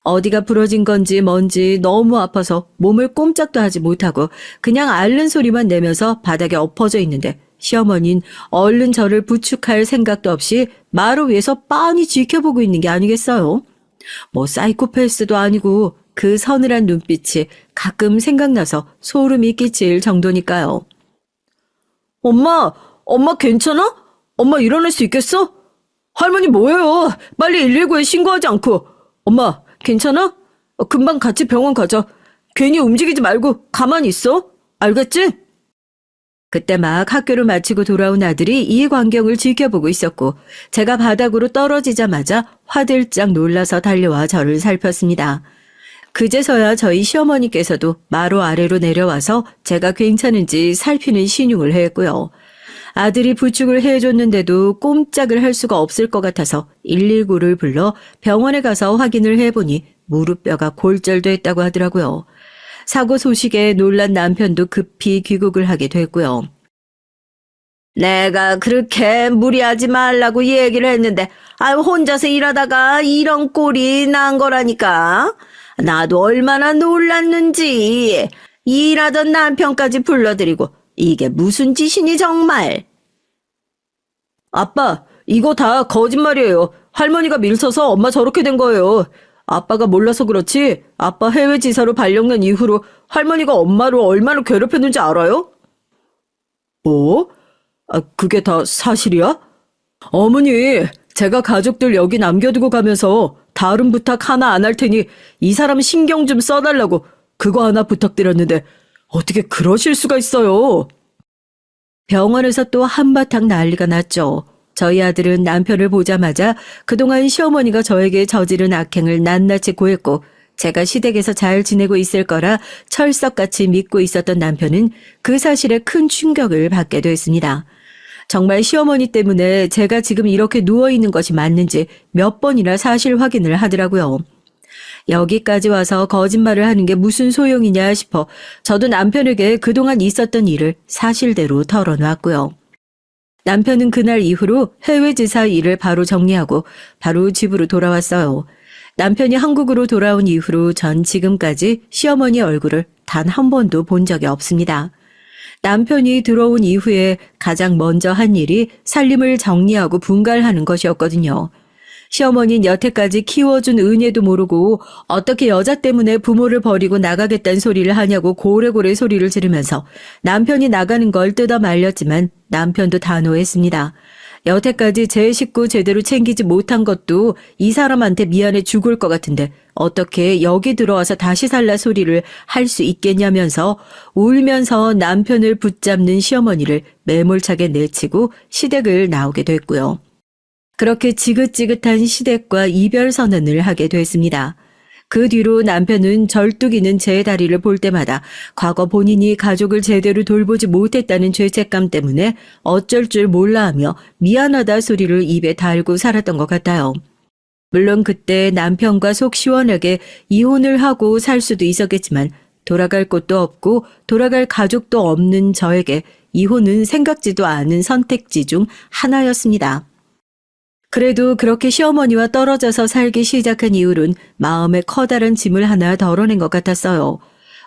어디가 부러진 건지 뭔지 너무 아파서 몸을 꼼짝도 하지 못하고 그냥 앓는 소리만 내면서 바닥에 엎어져 있는데 시어머니는 얼른 저를 부축할 생각도 없이 마루 위에서 빤히 지켜보고 있는 게 아니겠어요? 뭐 사이코패스도 아니고 그 서늘한 눈빛이 가끔 생각나서 소름이 끼칠 정도니까요. 엄마 괜찮아? 엄마 일어날 수 있겠어? 할머니 뭐예요? 빨리 119에 신고하지 않고. 엄마 괜찮아? 금방 같이 병원 가자. 괜히 움직이지 말고 가만히 있어. 알겠지? 그때 막 학교를 마치고 돌아온 아들이 이 광경을 지켜보고 있었고 제가 바닥으로 떨어지자마자 화들짝 놀라서 달려와 저를 살폈습니다. 그제서야 저희 시어머니께서도 마루 아래로 내려와서 제가 괜찮은지 살피는 신용을 했고요. 아들이 부축을 해줬는데도 꼼짝을 할 수가 없을 것 같아서 119를 불러 병원에 가서 확인을 해보니 무릎뼈가 골절됐다고 하더라고요. 사고 소식에 놀란 남편도 급히 귀국을 하게 됐고요. 내가 그렇게 무리하지 말라고 얘기를 했는데 혼자서 일하다가 이런 꼴이 난 거라니까. 나도 얼마나 놀랐는지. 일하던 남편까지 불러들이고 이게 무슨 짓이니 정말. 아빠, 이거 다 거짓말이에요. 할머니가 밀쳐서 엄마 저렇게 된 거예요. 아빠가 몰라서 그렇지 아빠 해외 지사로 발령난 이후로 할머니가 엄마를 얼마나 괴롭혔는지 알아요? 뭐? 그게 다 사실이야? 어머니, 제가 가족들 여기 남겨두고 가면서 다른 부탁 하나 안 할 테니 이 사람 신경 좀 써달라고 그거 하나 부탁드렸는데 어떻게 그러실 수가 있어요? 병원에서 또 한바탕 난리가 났죠. 저희 아들은 남편을 보자마자 그동안 시어머니가 저에게 저지른 악행을 낱낱이 고했고 제가 시댁에서 잘 지내고 있을 거라 철석같이 믿고 있었던 남편은 그 사실에 큰 충격을 받게 됐습니다. 정말 시어머니 때문에 제가 지금 이렇게 누워있는 것이 맞는지 몇 번이나 사실 확인을 하더라고요. 여기까지 와서 거짓말을 하는 게 무슨 소용이냐 싶어 저도 남편에게 그동안 있었던 일을 사실대로 털어놨고요. 남편은 그날 이후로 해외 지사 일을 바로 정리하고 바로 집으로 돌아왔어요. 남편이 한국으로 돌아온 이후로 전 지금까지 시어머니 얼굴을 단 한 번도 본 적이 없습니다. 남편이 들어온 이후에 가장 먼저 한 일이 살림을 정리하고 분갈하는 것이었거든요. 시어머니는 여태까지 키워준 은혜도 모르고 어떻게 여자 때문에 부모를 버리고 나가겠다는 소리를 하냐고 고래고래 소리를 지르면서 남편이 나가는 걸 뜯어 말렸지만 남편도 단호했습니다. 여태까지 제 식구 제대로 챙기지 못한 것도 이 사람한테 미안해 죽을 것 같은데 어떻게 여기 들어와서 다시 살라 소리를 할 수 있겠냐면서 울면서 남편을 붙잡는 시어머니를 매몰차게 내치고 시댁을 나오게 됐고요. 그렇게 지긋지긋한 시댁과 이별 선언을 하게 됐습니다. 그 뒤로 남편은 절뚝이는 제 다리를 볼 때마다 과거 본인이 가족을 제대로 돌보지 못했다는 죄책감 때문에 어쩔 줄 몰라 하며 미안하다 소리를 입에 달고 살았던 것 같아요. 물론 그때 남편과 속 시원하게 이혼을 하고 살 수도 있었겠지만 돌아갈 곳도 없고 돌아갈 가족도 없는 저에게 이혼은 생각지도 않은 선택지 중 하나였습니다. 그래도 그렇게 시어머니와 떨어져서 살기 시작한 이후론 마음에 커다란 짐을 하나 덜어낸 것 같았어요.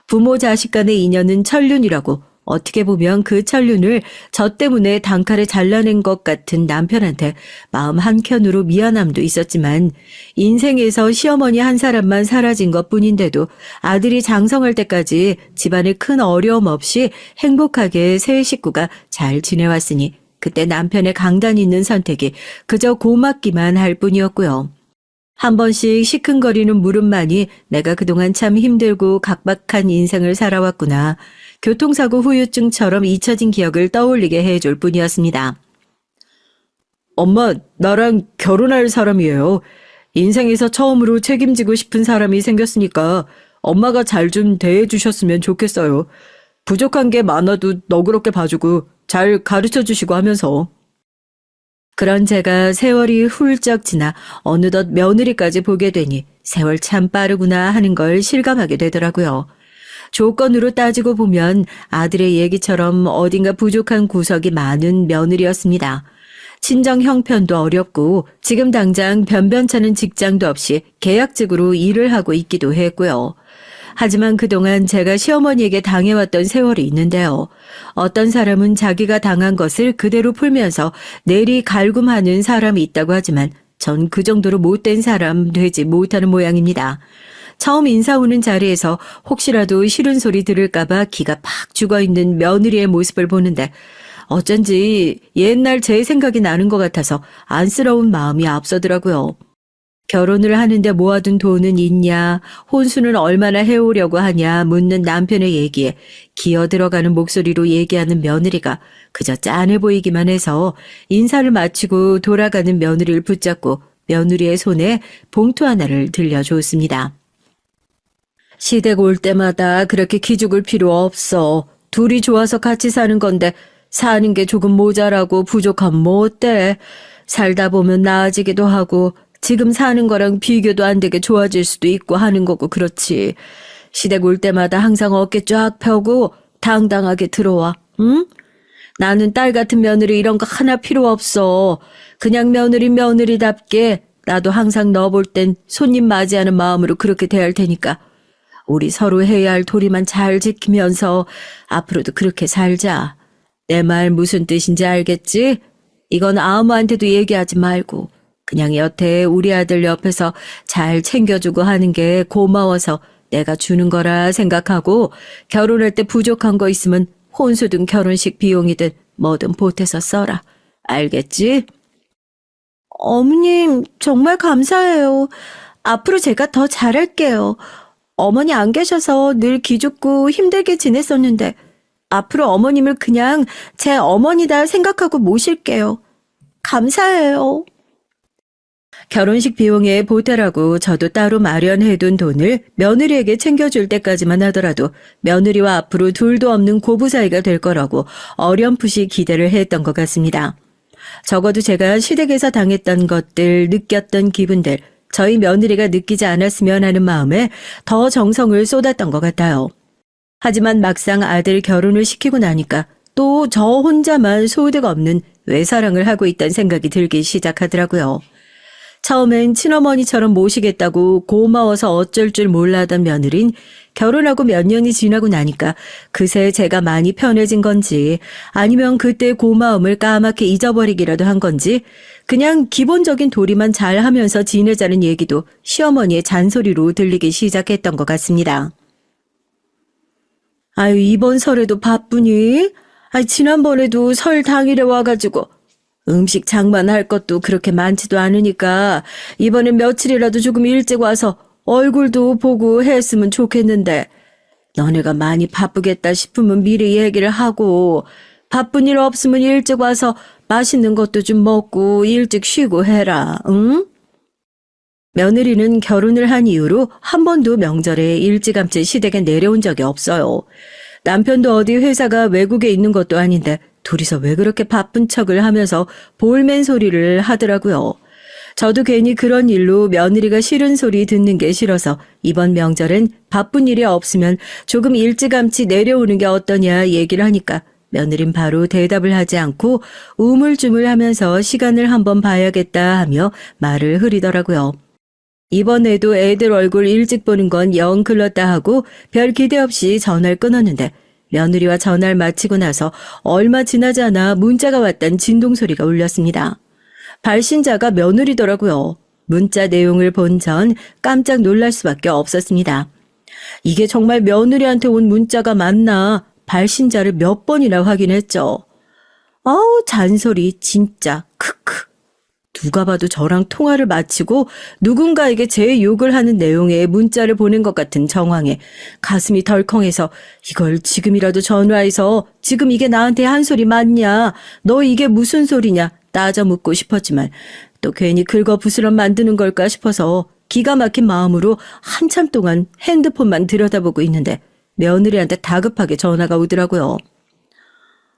부모 자식 간의 인연은 천륜이라고 어떻게 보면 그 천륜을 저 때문에 단칼에 잘라낸 것 같은 남편한테 마음 한켠으로 미안함도 있었지만 인생에서 시어머니 한 사람만 사라진 것뿐인데도 아들이 장성할 때까지 집안에 큰 어려움 없이 행복하게 세 식구가 잘 지내왔으니 그때 남편의 강단 있는 선택이 그저 고맙기만 할 뿐이었고요. 한 번씩 시큰거리는 물음만이 내가 그동안 참 힘들고 각박한 인생을 살아왔구나. 교통사고 후유증처럼 잊혀진 기억을 떠올리게 해줄 뿐이었습니다. 엄마, 나랑 결혼할 사람이에요. 인생에서 처음으로 책임지고 싶은 사람이 생겼으니까 엄마가 잘 좀 대해주셨으면 좋겠어요. 부족한 게 많아도 너그럽게 봐주고 잘 가르쳐주시고 하면서. 그런 제가 세월이 훌쩍 지나 어느덧 며느리까지 보게 되니 세월 참 빠르구나 하는 걸 실감하게 되더라고요. 조건으로 따지고 보면 아들의 얘기처럼 어딘가 부족한 구석이 많은 며느리였습니다. 친정 형편도 어렵고 지금 당장 변변찮은 직장도 없이 계약직으로 일을 하고 있기도 했고요. 하지만 그동안 제가 시어머니에게 당해왔던 세월이 있는데요. 어떤 사람은 자기가 당한 것을 그대로 풀면서 내리 갈굼하는 사람이 있다고 하지만 전 그 정도로 못된 사람 되지 못하는 모양입니다. 처음 인사 오는 자리에서 혹시라도 싫은 소리 들을까봐 기가 팍 죽어있는 며느리의 모습을 보는데 어쩐지 옛날 제 생각이 나는 것 같아서 안쓰러운 마음이 앞서더라고요. 결혼을 하는데 모아둔 돈은 있냐, 혼수는 얼마나 해오려고 하냐 묻는 남편의 얘기에 기어 들어가는 목소리로 얘기하는 며느리가 그저 짠해 보이기만 해서 인사를 마치고 돌아가는 며느리를 붙잡고 며느리의 손에 봉투 하나를 들려줬습니다. 시댁 올 때마다 그렇게 기죽을 필요 없어. 둘이 좋아서 같이 사는 건데 사는 게 조금 모자라고 부족하면 뭐 어때? 살다 보면 나아지기도 하고 지금 사는 거랑 비교도 안 되게 좋아질 수도 있고 하는 거고 그렇지. 시댁 올 때마다 항상 어깨 쫙 펴고 당당하게 들어와. 응? 나는 딸 같은 며느리 이런 거 하나 필요 없어. 그냥 며느리답게 나도 항상 너 볼 땐 손님 맞이하는 마음으로 그렇게 대할 테니까 우리 서로 해야 할 도리만 잘 지키면서 앞으로도 그렇게 살자. 내 말 무슨 뜻인지 알겠지? 이건 아무한테도 얘기하지 말고 그냥 여태 우리 아들 옆에서 잘 챙겨주고 하는 게 고마워서 내가 주는 거라 생각하고 결혼할 때 부족한 거 있으면 혼수든 결혼식 비용이든 뭐든 보태서 써라. 알겠지? 어머님, 정말 감사해요. 앞으로 제가 더 잘할게요. 어머니 안 계셔서 늘 기죽고 힘들게 지냈었는데 앞으로 어머님을 그냥 제 어머니다 생각하고 모실게요. 감사해요. 결혼식 비용에 보태라고 저도 따로 마련해둔 돈을 며느리에게 챙겨줄 때까지만 하더라도 며느리와 앞으로 둘도 없는 고부 사이가 될 거라고 어렴풋이 기대를 했던 것 같습니다. 적어도 제가 시댁에서 당했던 것들, 느꼈던 기분들, 저희 며느리가 느끼지 않았으면 하는 마음에 더 정성을 쏟았던 것 같아요. 하지만 막상 아들 결혼을 시키고 나니까 또 저 혼자만 소득 없는 외사랑을 하고 있다는 생각이 들기 시작하더라고요. 처음엔 친어머니처럼 모시겠다고 고마워서 어쩔 줄 몰라하던 며느린 결혼하고 몇 년이 지나고 나니까 그새 제가 많이 편해진 건지 아니면 그때 고마움을 까맣게 잊어버리기라도 한 건지 그냥 기본적인 도리만 잘 하면서 지내자는 얘기도 시어머니의 잔소리로 들리기 시작했던 것 같습니다. 아유, 이번 설에도 바쁘니? 지난번에도 설 당일에 와가지고 음식 장만할 것도 그렇게 많지도 않으니까 이번엔 며칠이라도 조금 일찍 와서 얼굴도 보고 했으면 좋겠는데 너네가 많이 바쁘겠다 싶으면 미리 얘기를 하고 바쁜 일 없으면 일찍 와서 맛있는 것도 좀 먹고 일찍 쉬고 해라, 응? 며느리는 결혼을 한 이후로 한 번도 명절에 일찌감치 시댁에 내려온 적이 없어요. 남편도 어디 회사가 외국에 있는 것도 아닌데 둘이서 왜 그렇게 바쁜 척을 하면서 볼멘 소리를 하더라고요. 저도 괜히 그런 일로 며느리가 싫은 소리 듣는 게 싫어서 이번 명절엔 바쁜 일이 없으면 조금 일찌감치 내려오는 게 어떠냐 얘기를 하니까 며느린 바로 대답을 하지 않고 우물쭈물하면서 시간을 한번 봐야겠다 하며 말을 흐리더라고요. 이번에도 애들 얼굴 일찍 보는 건 영 글렀다 하고 별 기대 없이 전화를 끊었는데 며느리와 전화를 마치고 나서 얼마 지나지 않아 문자가 왔다는 진동소리가 울렸습니다. 발신자가 며느리더라고요. 문자 내용을 본 전 깜짝 놀랄 수밖에 없었습니다. 이게 정말 며느리한테 온 문자가 맞나 발신자를 몇 번이나 확인했죠. 아우, 잔소리 진짜 크크. 누가 봐도 저랑 통화를 마치고 누군가에게 제 욕을 하는 내용의 문자를 보낸 것 같은 정황에 가슴이 덜컹해서 이걸 지금이라도 전화해서 지금 이게 나한테 한 소리 맞냐? 너 이게 무슨 소리냐? 따져 묻고 싶었지만 또 괜히 긁어부스럼 만드는 걸까 싶어서 기가 막힌 마음으로 한참 동안 핸드폰만 들여다보고 있는데 며느리한테 다급하게 전화가 오더라고요.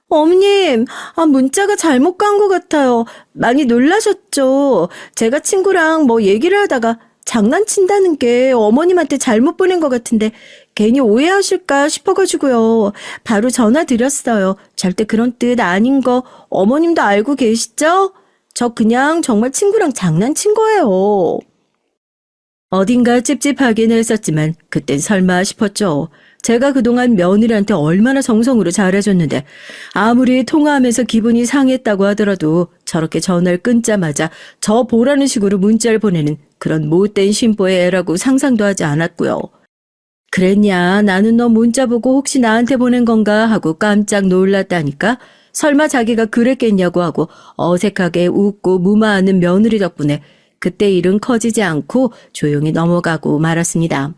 어머님, 문자가 잘못 간 것 같아요. 많이 놀라셨죠? 제가 친구랑 뭐 얘기를 하다가 장난친다는 게 어머님한테 잘못 보낸 것 같은데 괜히 오해하실까 싶어가지고요. 바로 전화 드렸어요. 절대 그런 뜻 아닌 거 어머님도 알고 계시죠? 저 그냥 정말 친구랑 장난친 거예요. 어딘가 찝찝하긴 했었지만 그땐 설마 싶었죠. 제가 그동안 며느리한테 얼마나 정성으로 잘해줬는데 아무리 통화하면서 기분이 상했다고 하더라도 저렇게 전화를 끊자마자 저 보라는 식으로 문자를 보내는 그런 못된 심보의 애라고 상상도 하지 않았고요. 그랬냐? 나는 너 문자 보고 혹시 나한테 보낸 건가 하고 깜짝 놀랐다니까? 설마 자기가 그랬겠냐고 하고 어색하게 웃고 무마하는 며느리 덕분에 그때 일은 커지지 않고 조용히 넘어가고 말았습니다.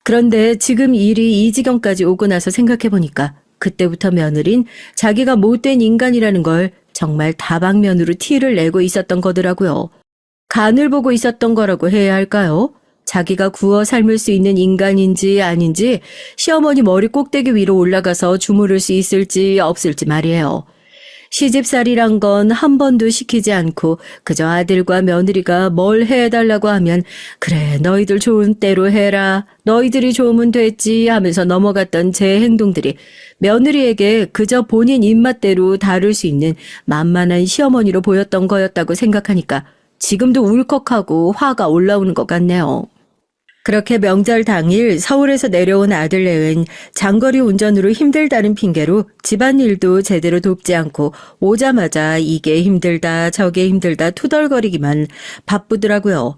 그런데 지금 일이 이 지경까지 오고 나서 생각해보니까 그때부터 며느린 자기가 못된 인간이라는 걸 정말 다방면으로 티를 내고 있었던 거더라고요. 간을 보고 있었던 거라고 해야 할까요? 자기가 구워 삶을 수 있는 인간인지 아닌지 시어머니 머리 꼭대기 위로 올라가서 주무를 수 있을지 없을지 말이에요. 시집살이란 건 한 번도 시키지 않고 그저 아들과 며느리가 뭘 해달라고 하면 그래 너희들 좋은 대로 해라 너희들이 좋으면 됐지 하면서 넘어갔던 제 행동들이 며느리에게 그저 본인 입맛대로 다룰 수 있는 만만한 시어머니로 보였던 거였다고 생각하니까 지금도 울컥하고 화가 올라오는 것 같네요. 그렇게 명절 당일 서울에서 내려온 아들내외는 장거리 운전으로 힘들다는 핑계로 집안일도 제대로 돕지 않고 오자마자 이게 힘들다 저게 힘들다 투덜거리기만 바쁘더라고요.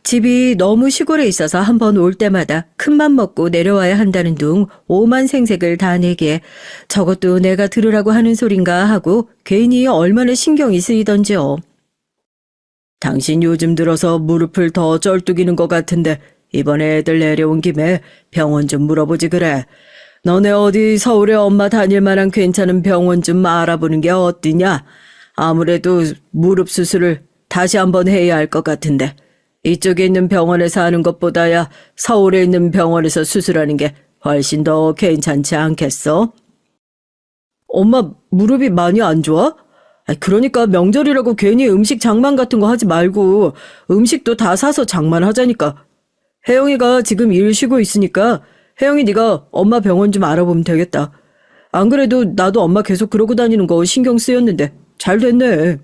집이 너무 시골에 있어서 한번 올 때마다 큰맘 먹고 내려와야 한다는 둥 오만 생색을 다 내게 저것도 내가 들으라고 하는 소린가 하고 괜히 얼마나 신경이 쓰이던지요. 당신 요즘 들어서 무릎을 더 쩔뚝이는 것 같은데 이번에 애들 내려온 김에 병원 좀 물어보지 그래. 너네 어디 서울에 엄마 다닐 만한 괜찮은 병원 좀 알아보는 게 어디냐? 아무래도 무릎 수술을 다시 한번 해야 할 것 같은데 이쪽에 있는 병원에서 하는 것보다야 서울에 있는 병원에서 수술하는 게 훨씬 더 괜찮지 않겠어? 엄마 무릎이 많이 안 좋아? 그러니까 명절이라고 괜히 음식 장만 같은 거 하지 말고 음식도 다 사서 장만하자니까. 혜영이가 지금 일 쉬고 있으니까 혜영이 네가 엄마 병원 좀 알아보면 되겠다. 안 그래도 나도 엄마 계속 그러고 다니는 거 신경 쓰였는데 잘 됐네.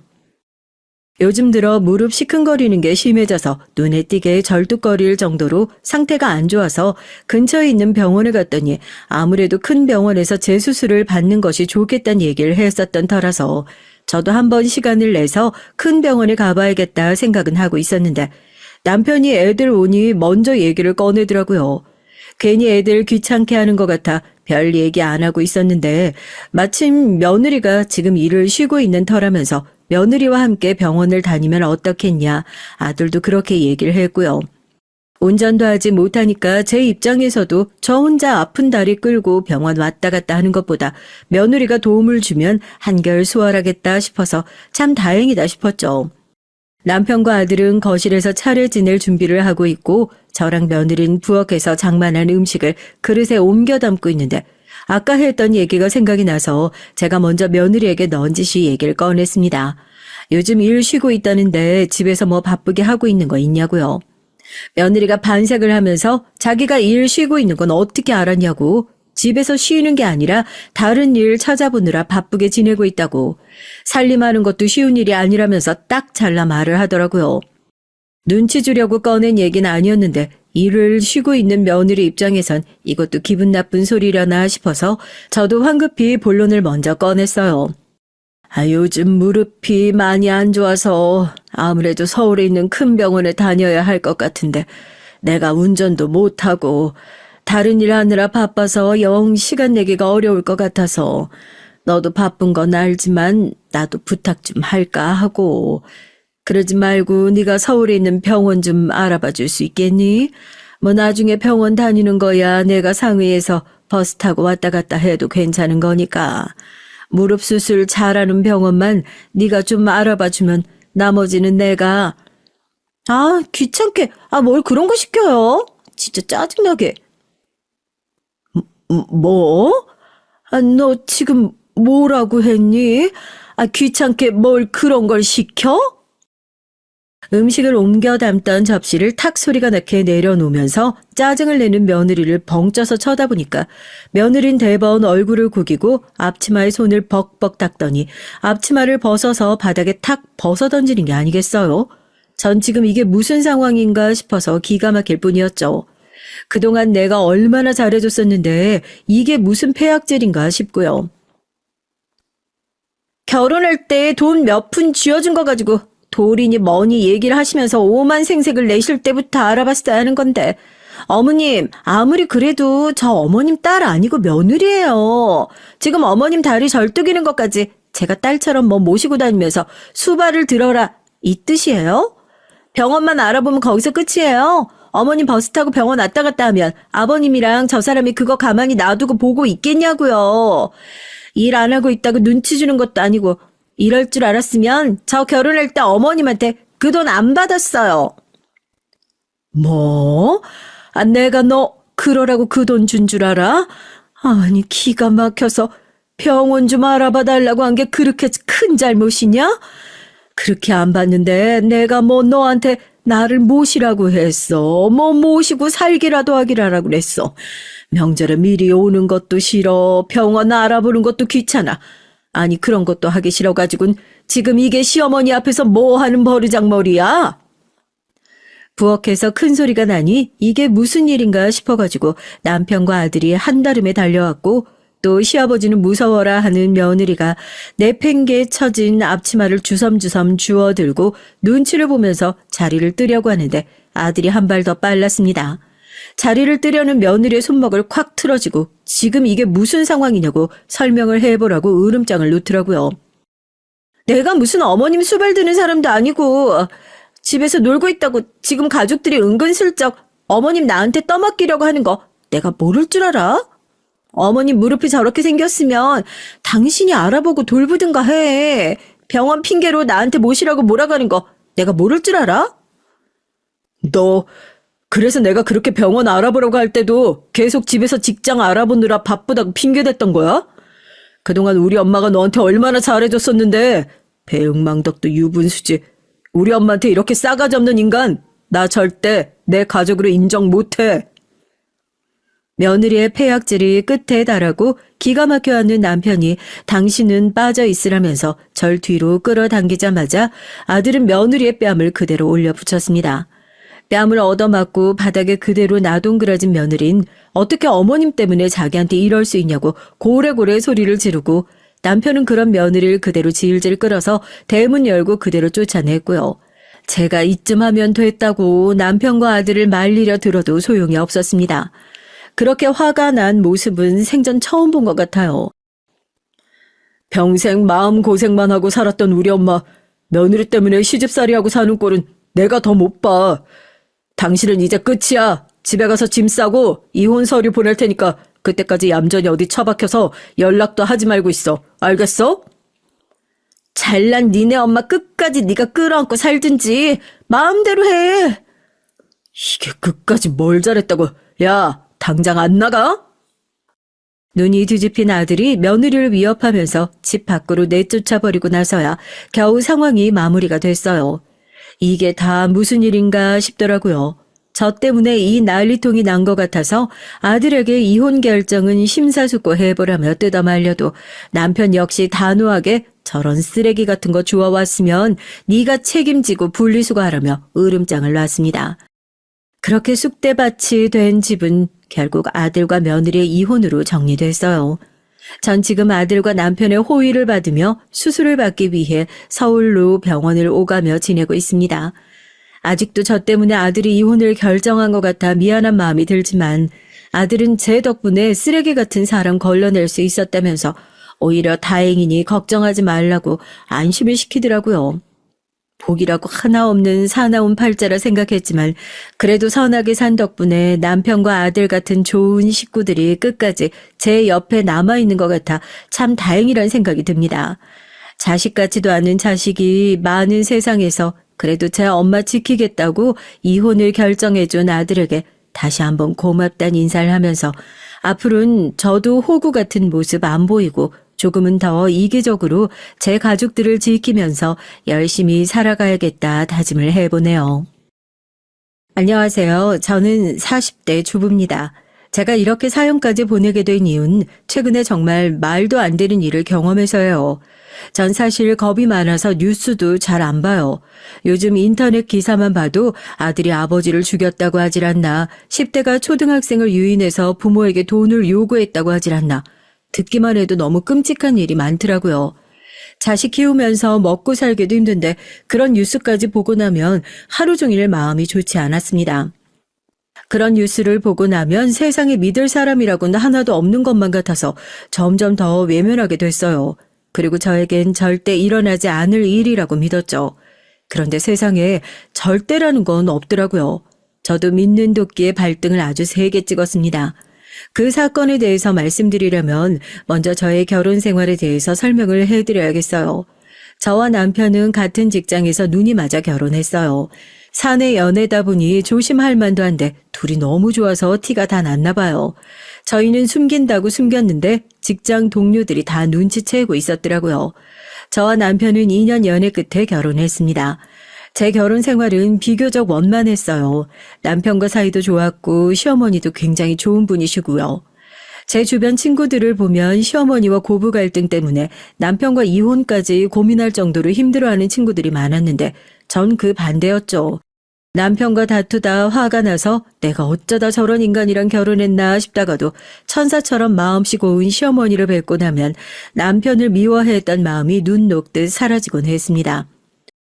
요즘 들어 무릎 시큰거리는 게 심해져서 눈에 띄게 절뚝거릴 정도로 상태가 안 좋아서 근처에 있는 병원에 갔더니 아무래도 큰 병원에서 재수술을 받는 것이 좋겠다는 얘기를 했었던 터라서 저도 한번 시간을 내서 큰 병원에 가봐야겠다 생각은 하고 있었는데 남편이 애들 오니 먼저 얘기를 꺼내더라고요. 괜히 애들 귀찮게 하는 것 같아 별 얘기 안 하고 있었는데 마침 며느리가 지금 일을 쉬고 있는 터라면서 며느리와 함께 병원을 다니면 어떻겠냐 아들도 그렇게 얘기를 했고요. 운전도 하지 못하니까 제 입장에서도 저 혼자 아픈 다리 끌고 병원 왔다 갔다 하는 것보다 며느리가 도움을 주면 한결 수월하겠다 싶어서 참 다행이다 싶었죠. 남편과 아들은 거실에서 차를 지낼 준비를 하고 있고 저랑 며느리는 부엌에서 장만한 음식을 그릇에 옮겨 담고 있는데 아까 했던 얘기가 생각이 나서 제가 먼저 며느리에게 넌지시 얘기를 꺼냈습니다. 요즘 일 쉬고 있다는데 집에서 뭐 바쁘게 하고 있는 거 있냐고요. 며느리가 반색을 하면서 자기가 일 쉬고 있는 건 어떻게 알았냐고 집에서 쉬는 게 아니라 다른 일 찾아보느라 바쁘게 지내고 있다고 살림하는 것도 쉬운 일이 아니라면서 딱 잘라 말을 하더라고요. 눈치 주려고 꺼낸 얘기는 아니었는데 일을 쉬고 있는 며느리 입장에선 이것도 기분 나쁜 소리려나 싶어서 저도 황급히 본론을 먼저 꺼냈어요. 요즘 무릎이 많이 안 좋아서 아무래도 서울에 있는 큰 병원에 다녀야 할 것 같은데 내가 운전도 못하고 다른 일 하느라 바빠서 영 시간 내기가 어려울 것 같아서 너도 바쁜 건 알지만 나도 부탁 좀 할까 하고 그러지 말고 네가 서울에 있는 병원 좀 알아봐 줄 수 있겠니? 뭐 나중에 병원 다니는 거야 내가 상의해서 버스 타고 왔다 갔다 해도 괜찮은 거니까 무릎 수술 잘하는 병원만 네가 좀 알아봐 주면 나머지는 내가 귀찮게 뭘 그런 거 시켜요? 진짜 짜증나게. 뭐? 너 지금 뭐라고 했니? 귀찮게 뭘 그런 걸 시켜? 음식을 옮겨 담던 접시를 탁 소리가 나게 내려놓으면서 짜증을 내는 며느리를 벙쪄서 쳐다보니까 며느린 대번 얼굴을 구기고 앞치마에 손을 벅벅 닦더니 앞치마를 벗어서 바닥에 탁 벗어던지는 게 아니겠어요? 전 지금 이게 무슨 상황인가 싶어서 기가 막힐 뿐이었죠. 그동안 내가 얼마나 잘해줬었는데 이게 무슨 폐악질인가 싶고요. 결혼할 때 돈 몇 푼 쥐어준 거 가지고 돌이니 뭐니 얘기를 하시면서 오만 생색을 내실 때부터 알아봤어야 하는 건데. 어머님, 아무리 그래도 저 어머님 딸 아니고 며느리예요. 지금 어머님 다리 절뚝이는 것까지 제가 딸처럼 뭐 모시고 다니면서 수발을 들어라 이 뜻이에요? 병원만 알아보면 거기서 끝이에요. 어머님 버스 타고 병원 왔다 갔다 하면 아버님이랑 저 사람이 그거 가만히 놔두고 보고 있겠냐고요. 일 안 하고 있다고 눈치 주는 것도 아니고 이럴 줄 알았으면 저 결혼할 때 어머님한테 그 돈 안 받았어요. 뭐? 아, 내가 너 그러라고 그 돈 준 줄 알아? 아니, 기가 막혀서 병원 좀 알아봐 달라고 한 게 그렇게 큰 잘못이냐? 그렇게 안 봤는데 내가 뭐 너한테 나를 모시라고 했어. 뭐 모시고 살기라도 하기라라고 그랬어. 명절에 미리 오는 것도 싫어. 병원 알아보는 것도 귀찮아. 아니, 그런 것도 하기 싫어가지고는 지금 이게 시어머니 앞에서 뭐 하는 버르장머리야? 부엌에서 큰 소리가 나니 이게 무슨 일인가 싶어가지고 남편과 아들이 한달음에 달려왔고 또 시아버지는 무서워라 하는 며느리가 내팽개에 처진 앞치마를 주섬주섬 주워들고 눈치를 보면서 자리를 뜨려고 하는데 아들이 한 발 더 빨랐습니다. 자리를 뜨려는 며느리의 손목을 콱 틀어지고 지금 이게 무슨 상황이냐고 설명을 해보라고 으름장을 놓더라고요. 내가 무슨 어머님 수발 드는 사람도 아니고 집에서 놀고 있다고 지금 가족들이 은근슬쩍 어머님 나한테 떠맡기려고 하는 거 내가 모를 줄 알아? 어머님 무릎이 저렇게 생겼으면 당신이 알아보고 돌보든가 해. 병원 핑계로 나한테 모시라고 몰아가는 거 내가 모를 줄 알아? 너 그래서 내가 그렇게 병원 알아보라고 할 때도 계속 집에서 직장 알아보느라 바쁘다고 핑계댔던 거야? 그동안 우리 엄마가 너한테 얼마나 잘해줬었는데 배응망덕도 유분수지. 우리 엄마한테 이렇게 싸가지 없는 인간 나 절대 내 가족으로 인정 못해. 며느리의 폐악질이 끝에 달하고 기가 막혀 하는 남편이 당신은 빠져 있으라면서 절 뒤로 끌어당기자마자 아들은 며느리의 뺨을 그대로 올려붙였습니다. 뺨을 얻어맞고 바닥에 그대로 나동그라진 며느린 어떻게 어머님 때문에 자기한테 이럴 수 있냐고 고래고래 소리를 지르고 남편은 그런 며느리를 그대로 질질 끌어서 대문 열고 그대로 쫓아냈고요. 제가 이쯤 하면 됐다고 남편과 아들을 말리려 들어도 소용이 없었습니다. 그렇게 화가 난 모습은 생전 처음 본 것 같아요. 평생 마음고생만 하고 살았던 우리 엄마 며느리 때문에 시집살이하고 사는 꼴은 내가 더 못 봐. 당신은 이제 끝이야. 집에 가서 짐 싸고 이혼 서류 보낼 테니까 그때까지 얌전히 어디 처박혀서 연락도 하지 말고 있어. 알겠어? 잘난 니네 엄마 끝까지 네가 끌어안고 살든지 마음대로 해. 이게 끝까지 뭘 잘했다고. 야, 당장 안 나가? 눈이 뒤집힌 아들이 며느리를 위협하면서 집 밖으로 내쫓아버리고 나서야 겨우 상황이 마무리가 됐어요. 이게 다 무슨 일인가 싶더라고요. 저 때문에 이 난리통이 난 것 같아서 아들에게 이혼 결정은 심사숙고해보라며 뜯어말려도 남편 역시 단호하게 저런 쓰레기 같은 거 주워왔으면 네가 책임지고 분리수거하라며 으름장을 놨습니다. 그렇게 쑥대밭이 된 집은 결국 아들과 며느리의 이혼으로 정리됐어요. 전 지금 아들과 남편의 호의를 받으며 수술을 받기 위해 서울로 병원을 오가며 지내고 있습니다. 아직도 저 때문에 아들이 이혼을 결정한 것 같아 미안한 마음이 들지만 아들은 제 덕분에 쓰레기 같은 사람 걸러낼 수 있었다면서 오히려 다행이니 걱정하지 말라고 안심을 시키더라고요. 복이라고 하나 없는 사나운 팔자라 생각했지만 그래도 선하게 산 덕분에 남편과 아들 같은 좋은 식구들이 끝까지 제 옆에 남아있는 것 같아 참 다행이란 생각이 듭니다. 자식 같지도 않은 자식이 많은 세상에서 그래도 제 엄마 지키겠다고 이혼을 결정해준 아들에게 다시 한번 고맙다는 인사를 하면서 앞으로는 저도 호구 같은 모습 안 보이고 조금은 더 이기적으로 제 가족들을 지키면서 열심히 살아가야겠다 다짐을 해보네요. 안녕하세요. 저는 40대 주부입니다. 제가 이렇게 사연까지 보내게 된 이유는 최근에 정말 말도 안 되는 일을 경험해서요. 전 사실 겁이 많아서 뉴스도 잘 안 봐요. 요즘 인터넷 기사만 봐도 아들이 아버지를 죽였다고 하질 않나, 10대가 초등학생을 유인해서 부모에게 돈을 요구했다고 하질 않나, 듣기만 해도 너무 끔찍한 일이 많더라고요. 자식 키우면서 먹고 살기도 힘든데 그런 뉴스까지 보고 나면 하루 종일 마음이 좋지 않았습니다. 그런 뉴스를 보고 나면 세상에 믿을 사람이라고는 하나도 없는 것만 같아서 점점 더 외면하게 됐어요. 그리고 저에겐 절대 일어나지 않을 일이라고 믿었죠. 그런데 세상에 절대라는 건 없더라고요. 저도 믿는 도끼에 발등을 아주 세게 찍었습니다. 그 사건에 대해서 말씀드리려면 먼저 저의 결혼 생활에 대해서 설명을 해드려야겠어요. 저와 남편은 같은 직장에서 눈이 맞아 결혼했어요. 사내 연애다 보니 조심할 만도 한데 둘이 너무 좋아서 티가 다 났나 봐요. 저희는 숨긴다고 숨겼는데 직장 동료들이 다 눈치채고 있었더라고요. 저와 남편은 2년 연애 끝에 결혼했습니다. 제 결혼 생활은 비교적 원만했어요. 남편과 사이도 좋았고 시어머니도 굉장히 좋은 분이시고요. 제 주변 친구들을 보면 시어머니와 고부 갈등 때문에 남편과 이혼까지 고민할 정도로 힘들어하는 친구들이 많았는데 전 그 반대였죠. 남편과 다투다 화가 나서 내가 어쩌다 저런 인간이랑 결혼했나 싶다가도 천사처럼 마음씨 고운 시어머니를 뵙고 나면 남편을 미워했던 마음이 눈 녹듯 사라지곤 했습니다.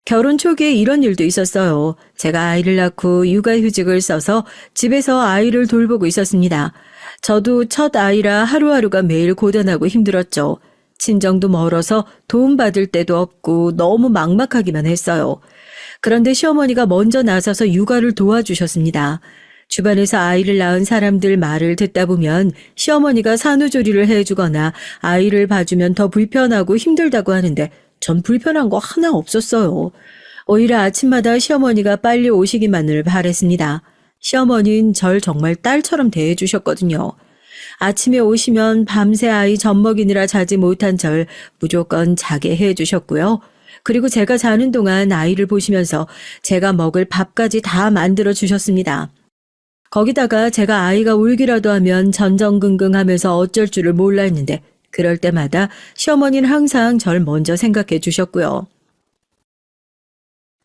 결혼 초기에 이런 일도 있었어요. 제가 아이를 낳고 육아휴직을 써서 집에서 아이를 돌보고 있었습니다. 저도 첫 아이라 하루하루가 매일 고단하고 힘들었죠. 친정도 멀어서 도움받을 데도 없고 너무 막막하기만 했어요. 그런데 시어머니가 먼저 나서서 육아를 도와주셨습니다. 주변에서 아이를 낳은 사람들 말을 듣다 보면 시어머니가 산후조리를 해주거나 아이를 봐주면 더 불편하고 힘들다고 하는데 전 불편한 거 하나 없었어요. 오히려 아침마다 시어머니가 빨리 오시기만을 바랬습니다. 시어머니는 절 정말 딸처럼 대해주셨거든요. 아침에 오시면 밤새 아이 젖 먹이느라 자지 못한 절 무조건 자게 해주셨고요. 그리고 제가 자는 동안 아이를 보시면서 제가 먹을 밥까지 다 만들어 주셨습니다. 거기다가 제가 아이가 울기라도 하면 전전긍긍하면서 어쩔 줄을 몰라 했는데 그럴 때마다 시어머니는 항상 절 먼저 생각해 주셨고요.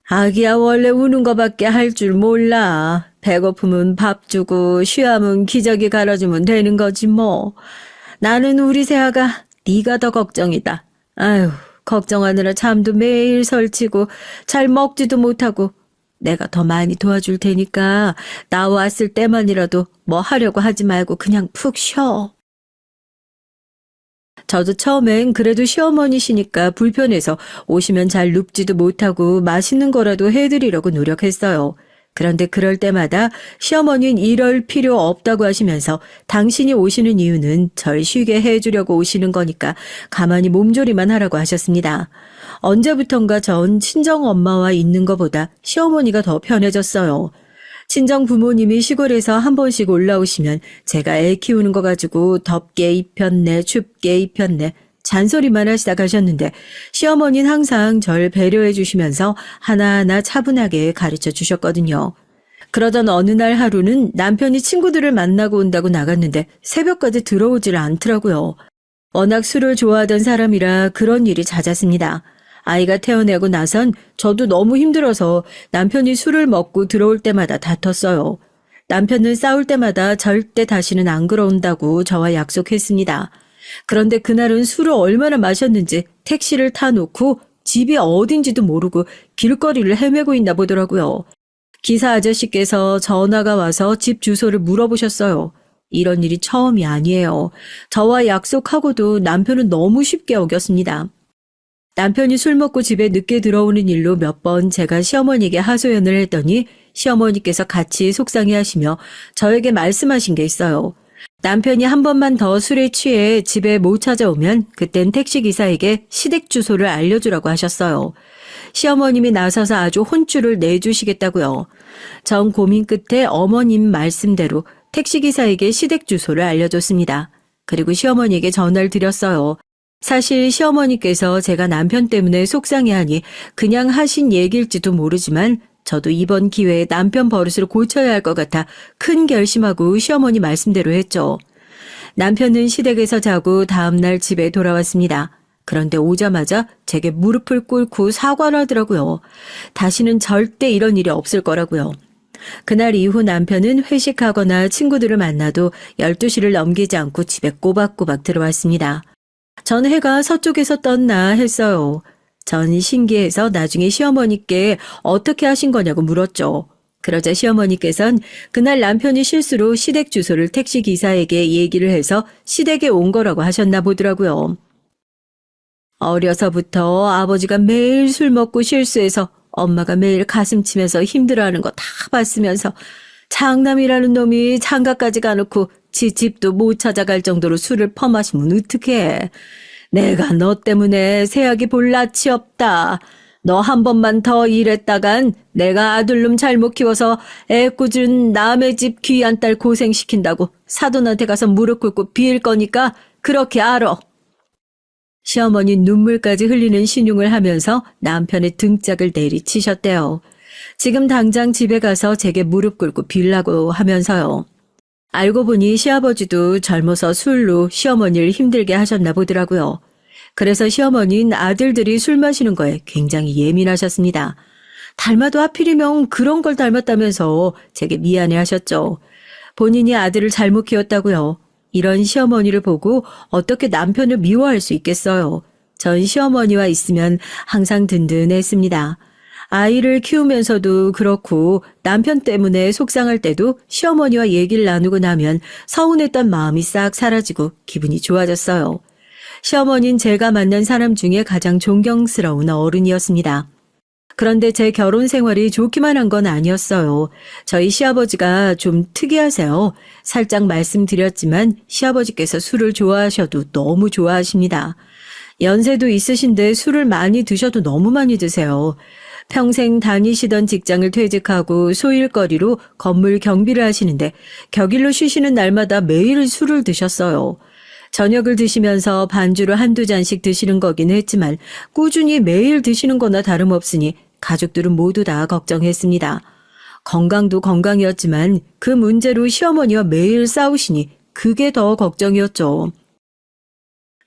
아기야 원래 우는 거밖에 할 줄 몰라. 배고프면 밥 주고 쉬하면 기저귀 갈아주면 되는 거지 뭐. 나는 우리 새아가 네가 더 걱정이다. 아휴 걱정하느라 잠도 매일 설치고 잘 먹지도 못하고 내가 더 많이 도와줄 테니까 나왔을 때만이라도 뭐 하려고 하지 말고 그냥 푹 쉬어. 저도 처음엔 그래도 시어머니시니까 불편해서 오시면 잘 눕지도 못하고 맛있는 거라도 해드리려고 노력했어요. 그런데 그럴 때마다 시어머니는 이럴 필요 없다고 하시면서 당신이 오시는 이유는 절 쉬게 해주려고 오시는 거니까 가만히 몸조리만 하라고 하셨습니다. 언제부턴가 전 친정엄마와 있는 것보다 시어머니가 더 편해졌어요. 친정 부모님이 시골에서 한 번씩 올라오시면 제가 애 키우는 거 가지고 덥게 입혔네 춥게 입혔네 잔소리만 하시다 가셨는데 시어머니는 항상 절 배려해 주시면서 하나하나 차분하게 가르쳐 주셨거든요. 그러던 어느 날 하루는 남편이 친구들을 만나고 온다고 나갔는데 새벽까지 들어오질 않더라고요. 워낙 술을 좋아하던 사람이라 그런 일이 잦았습니다. 아이가 태어나고 나선 저도 너무 힘들어서 남편이 술을 먹고 들어올 때마다 다퉜어요. 남편은 싸울 때마다 절대 다시는 안 그러온다고 저와 약속했습니다. 그런데 그날은 술을 얼마나 마셨는지 택시를 타놓고 집이 어딘지도 모르고 길거리를 헤매고 있나 보더라고요. 기사 아저씨께서 전화가 와서 집 주소를 물어보셨어요. 이런 일이 처음이 아니에요. 저와 약속하고도 남편은 너무 쉽게 어겼습니다. 남편이 술 먹고 집에 늦게 들어오는 일로 몇 번 제가 시어머니에게 하소연을 했더니 시어머니께서 같이 속상해하시며 저에게 말씀하신 게 있어요. 남편이 한 번만 더 술에 취해 집에 못 찾아오면 그땐 택시기사에게 시댁 주소를 알려주라고 하셨어요. 시어머님이 나서서 아주 혼쭐을 내주시겠다고요. 전 고민 끝에 어머님 말씀대로 택시기사에게 시댁 주소를 알려줬습니다. 그리고 시어머니에게 전화를 드렸어요. 사실 시어머니께서 제가 남편 때문에 속상해하니 그냥 하신 얘기일지도 모르지만 저도 이번 기회에 남편 버릇을 고쳐야 할 것 같아 큰 결심하고 시어머니 말씀대로 했죠. 남편은 시댁에서 자고 다음날 집에 돌아왔습니다. 그런데 오자마자 제게 무릎을 꿇고 사과를 하더라고요. 다시는 절대 이런 일이 없을 거라고요. 그날 이후 남편은 회식하거나 친구들을 만나도 12시를 넘기지 않고 집에 꼬박꼬박 들어왔습니다. 전 해가 서쪽에서 떴나 했어요. 전 신기해서 나중에 시어머니께 어떻게 하신 거냐고 물었죠. 그러자 시어머니께선 그날 남편이 실수로 시댁 주소를 택시기사에게 얘기를 해서 시댁에 온 거라고 하셨나 보더라고요. 어려서부터 아버지가 매일 술 먹고 실수해서 엄마가 매일 가슴 치면서 힘들어하는 거 다 봤으면서 장남이라는 놈이 장가까지 가놓고 지 집도 못 찾아갈 정도로 술을 퍼마시면 어떡해. 내가 너 때문에 새약이 볼 낯이 없다. 너 한 번만 더 일했다간 내가 아들놈 잘못 키워서 애꿎은 남의 집 귀한 딸 고생시킨다고 사돈한테 가서 무릎 꿇고 빌 거니까 그렇게 알아. 시어머니 눈물까지 흘리는 신용을 하면서 남편의 등짝을 내리치셨대요. 지금 당장 집에 가서 제게 무릎 꿇고 빌라고 하면서요. 알고 보니 시아버지도 젊어서 술로 시어머니를 힘들게 하셨나 보더라고요. 그래서 시어머니는 아들들이 술 마시는 거에 굉장히 예민하셨습니다. 닮아도 하필이면 그런 걸 닮았다면서 제게 미안해하셨죠. 본인이 아들을 잘못 키웠다고요. 이런 시어머니를 보고 어떻게 남편을 미워할 수 있겠어요. 전 시어머니와 있으면 항상 든든했습니다. 아이를 키우면서도 그렇고 남편 때문에 속상할 때도 시어머니와 얘기를 나누고 나면 서운했던 마음이 싹 사라지고 기분이 좋아졌어요. 시어머니는 제가 만난 사람 중에 가장 존경스러운 어른이었습니다. 그런데 제 결혼 생활이 좋기만 한 건 아니었어요. 저희 시아버지가 좀 특이하세요. 살짝 말씀드렸지만 시아버지께서 술을 좋아하셔도 너무 좋아하십니다. 연세도 있으신데 술을 많이 드셔도 너무 많이 드세요. 평생 다니시던 직장을 퇴직하고 소일거리로 건물 경비를 하시는데 격일로 쉬시는 날마다 매일 술을 드셨어요. 저녁을 드시면서 반주로 한두 잔씩 드시는 거긴 했지만 꾸준히 매일 드시는 거나 다름없으니 가족들은 모두 다 걱정했습니다. 건강도 건강이었지만 그 문제로 시어머니와 매일 싸우시니 그게 더 걱정이었죠.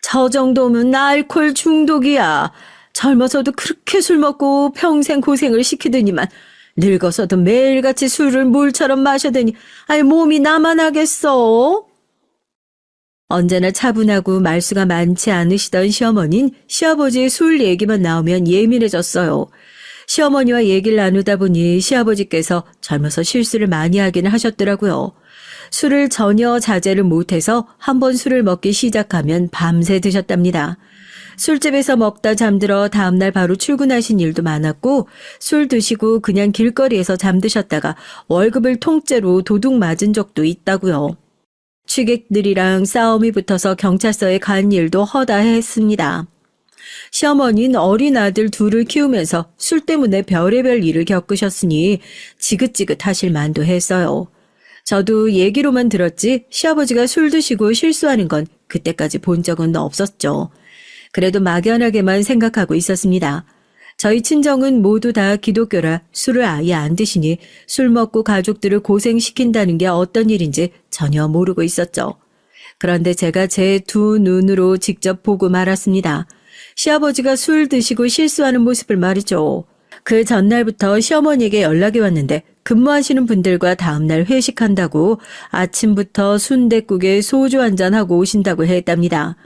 저 정도면 알코올 중독이야. 젊어서도 그렇게 술 먹고 평생 고생을 시키더니만 늙어서도 매일같이 술을 물처럼 마셔대니 아이 몸이 나만 하겠어? 언제나 차분하고 말수가 많지 않으시던 시어머니는 시아버지의 술 얘기만 나오면 예민해졌어요. 시어머니와 얘기를 나누다 보니 시아버지께서 젊어서 실수를 많이 하기는 하셨더라고요. 술을 전혀 자제를 못해서 한번 술을 먹기 시작하면 밤새 드셨답니다. 술집에서 먹다 잠들어 다음날 바로 출근하신 일도 많았고 술 드시고 그냥 길거리에서 잠드셨다가 월급을 통째로 도둑 맞은 적도 있다고요. 취객들이랑 싸움이 붙어서 경찰서에 간 일도 허다했습니다. 시어머니는 어린 아들 둘을 키우면서 술 때문에 별의별 일을 겪으셨으니 지긋지긋하실 만도 했어요. 저도 얘기로만 들었지 시아버지가 술 드시고 실수하는 건 그때까지 본 적은 없었죠. 그래도 막연하게만 생각하고 있었습니다. 저희 친정은 모두 다 기독교라 술을 아예 안 드시니 술 먹고 가족들을 고생시킨다는 게 어떤 일인지 전혀 모르고 있었죠. 그런데 제가 제 두 눈으로 직접 보고 말았습니다. 시아버지가 술 드시고 실수하는 모습을 말이죠. 그 전날부터 시어머니에게 연락이 왔는데 근무하시는 분들과 다음날 회식한다고 아침부터 순댓국에 소주 한잔하고 오신다고 했답니다.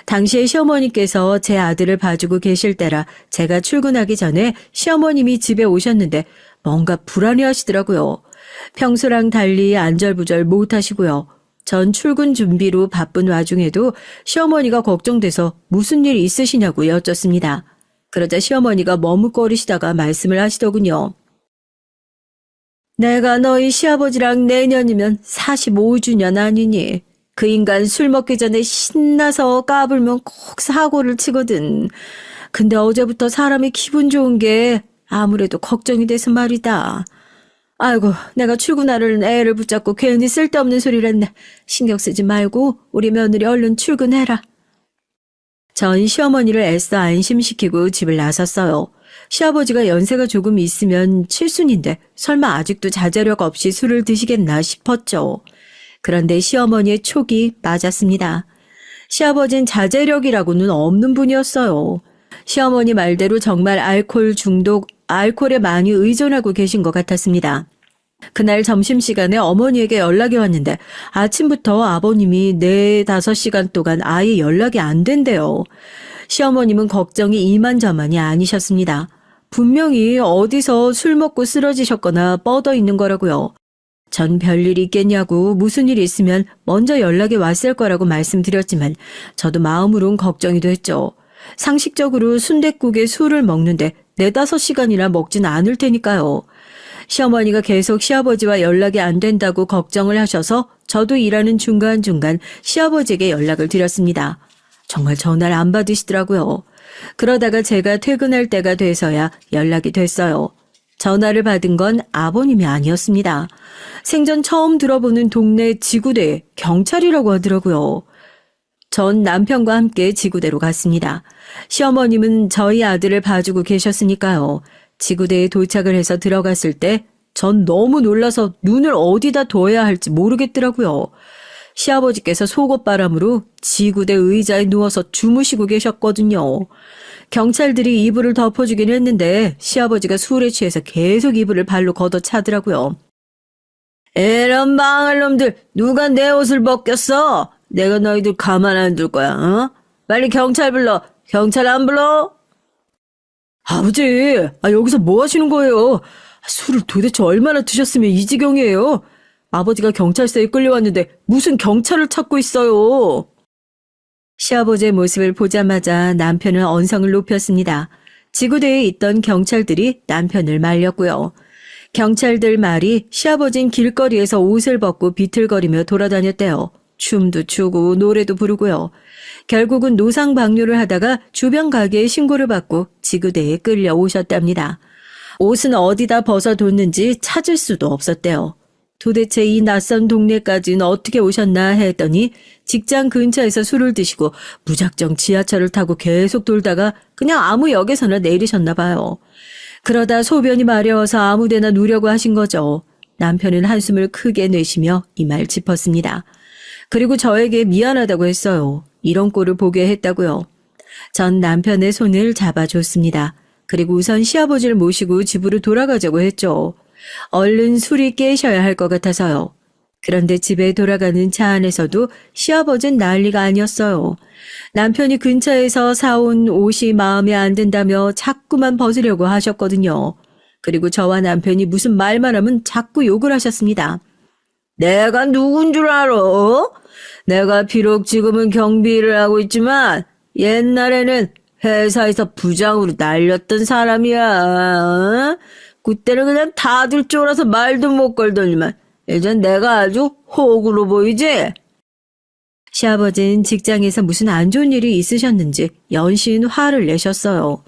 당시에 시어머니께서 제 아들을 봐주고 계실 때라 제가 출근하기 전에 시어머님이 집에 오셨는데 뭔가 불안해하시더라고요. 평소랑 달리 안절부절 못하시고요. 전 출근 준비로 바쁜 와중에도 시어머니가 걱정돼서 무슨 일 있으시냐고 여쭙습니다. 그러자 시어머니가 머뭇거리시다가 말씀을 하시더군요. 내가 너희 시아버지랑 내년이면 45주년 아니니? 그 인간 술 먹기 전에 신나서 까불면 꼭 사고를 치거든. 근데 어제부터 사람이 기분 좋은 게 아무래도 걱정이 돼서 말이다. 아이고, 내가 출근하려는 애를 붙잡고 괜히 쓸데없는 소리를 했네. 신경 쓰지 말고 우리 며느리 얼른 출근해라. 전 시어머니를 애써 안심시키고 집을 나섰어요. 시아버지가 연세가 조금 있으면 칠순인데 설마 아직도 자제력 없이 술을 드시겠나 싶었죠. 그런데 시어머니의 촉이 맞았습니다. 시아버진 자제력이라고는 없는 분이었어요. 시어머니 말대로 정말 알코올에 많이 의존하고 계신 것 같았습니다. 그날 점심시간에 어머니에게 연락이 왔는데 아침부터 아버님이 4-5시간 동안 아예 연락이 안 된대요. 시어머님은 걱정이 이만저만이 아니셨습니다. 분명히 어디서 술 먹고 쓰러지셨거나 뻗어 있는 거라고요. 전 별일이 있겠냐고 무슨 일이 있으면 먼저 연락이 왔을 거라고 말씀드렸지만 저도 마음으론 걱정이 됐죠. 상식적으로 순댓국에 술을 먹는데 4-5시간이나 먹진 않을 테니까요. 시어머니가 계속 시아버지와 연락이 안 된다고 걱정을 하셔서 저도 일하는 중간중간 시아버지에게 연락을 드렸습니다. 정말 전화를 안 받으시더라고요. 그러다가 제가 퇴근할 때가 돼서야 연락이 됐어요. 전화를 받은 건 아버님이 아니었습니다. 생전 처음 들어보는 동네 지구대 경찰이라고 하더라고요. 전 남편과 함께 지구대로 갔습니다. 시어머님은 저희 아들을 봐주고 계셨으니까요. 지구대에 도착을 해서 들어갔을 때 전 너무 놀라서 눈을 어디다 둬야 할지 모르겠더라고요. 시아버지께서 속옷바람으로 지구대 의자에 누워서 주무시고 계셨거든요. 경찰들이 이불을 덮어주긴 했는데 시아버지가 술에 취해서 계속 이불을 발로 걷어차더라고요. 이런 망할 놈들, 누가 내 옷을 벗겼어? 내가 너희들 가만 안 둘 거야, 어? 빨리 경찰 불러. 경찰 안 불러? 아버지, 여기서 뭐 하시는 거예요? 술을 도대체 얼마나 드셨으면 이 지경이에요? 아버지가 경찰서에 끌려왔는데 무슨 경찰을 찾고 있어요? 시아버지의 모습을 보자마자 남편은 언성을 높였습니다. 지구대에 있던 경찰들이 남편을 말렸고요. 경찰들 말이 시아버진 길거리에서 옷을 벗고 비틀거리며 돌아다녔대요. 춤도 추고 노래도 부르고요. 결국은 노상방뇨를 하다가 주변 가게에 신고를 받고 지구대에 끌려오셨답니다. 옷은 어디다 벗어뒀는지 찾을 수도 없었대요. 도대체 이 낯선 동네까지는 어떻게 오셨나 했더니 직장 근처에서 술을 드시고 무작정 지하철을 타고 계속 돌다가 그냥 아무 역에서나 내리셨나 봐요. 그러다 소변이 마려워서 아무데나 누려고 하신 거죠. 남편은 한숨을 크게 내쉬며 이 말 짚었습니다. 그리고 저에게 미안하다고 했어요. 이런 꼴을 보게 했다고요. 전 남편의 손을 잡아줬습니다. 그리고 우선 시아버지를 모시고 집으로 돌아가자고 했죠. 얼른 술이 깨셔야 할 것 같아서요. 그런데 집에 돌아가는 차 안에서도 시아버지는 난리가 아니었어요. 남편이 근처에서 사온 옷이 마음에 안 든다며 자꾸만 벗으려고 하셨거든요. 그리고 저와 남편이 무슨 말만 하면 자꾸 욕을 하셨습니다. 내가 누군 줄 알아? 내가 비록 지금은 경비 일을 하고 있지만 옛날에는 회사에서 부장으로 날렸던 사람이야. 어? 그때는 그냥 다들 쫄아서 말도 못 걸더니만 이젠 내가 아주 호구로 보이지? 시아버지는 직장에서 무슨 안 좋은 일이 있으셨는지 연신 화를 내셨어요.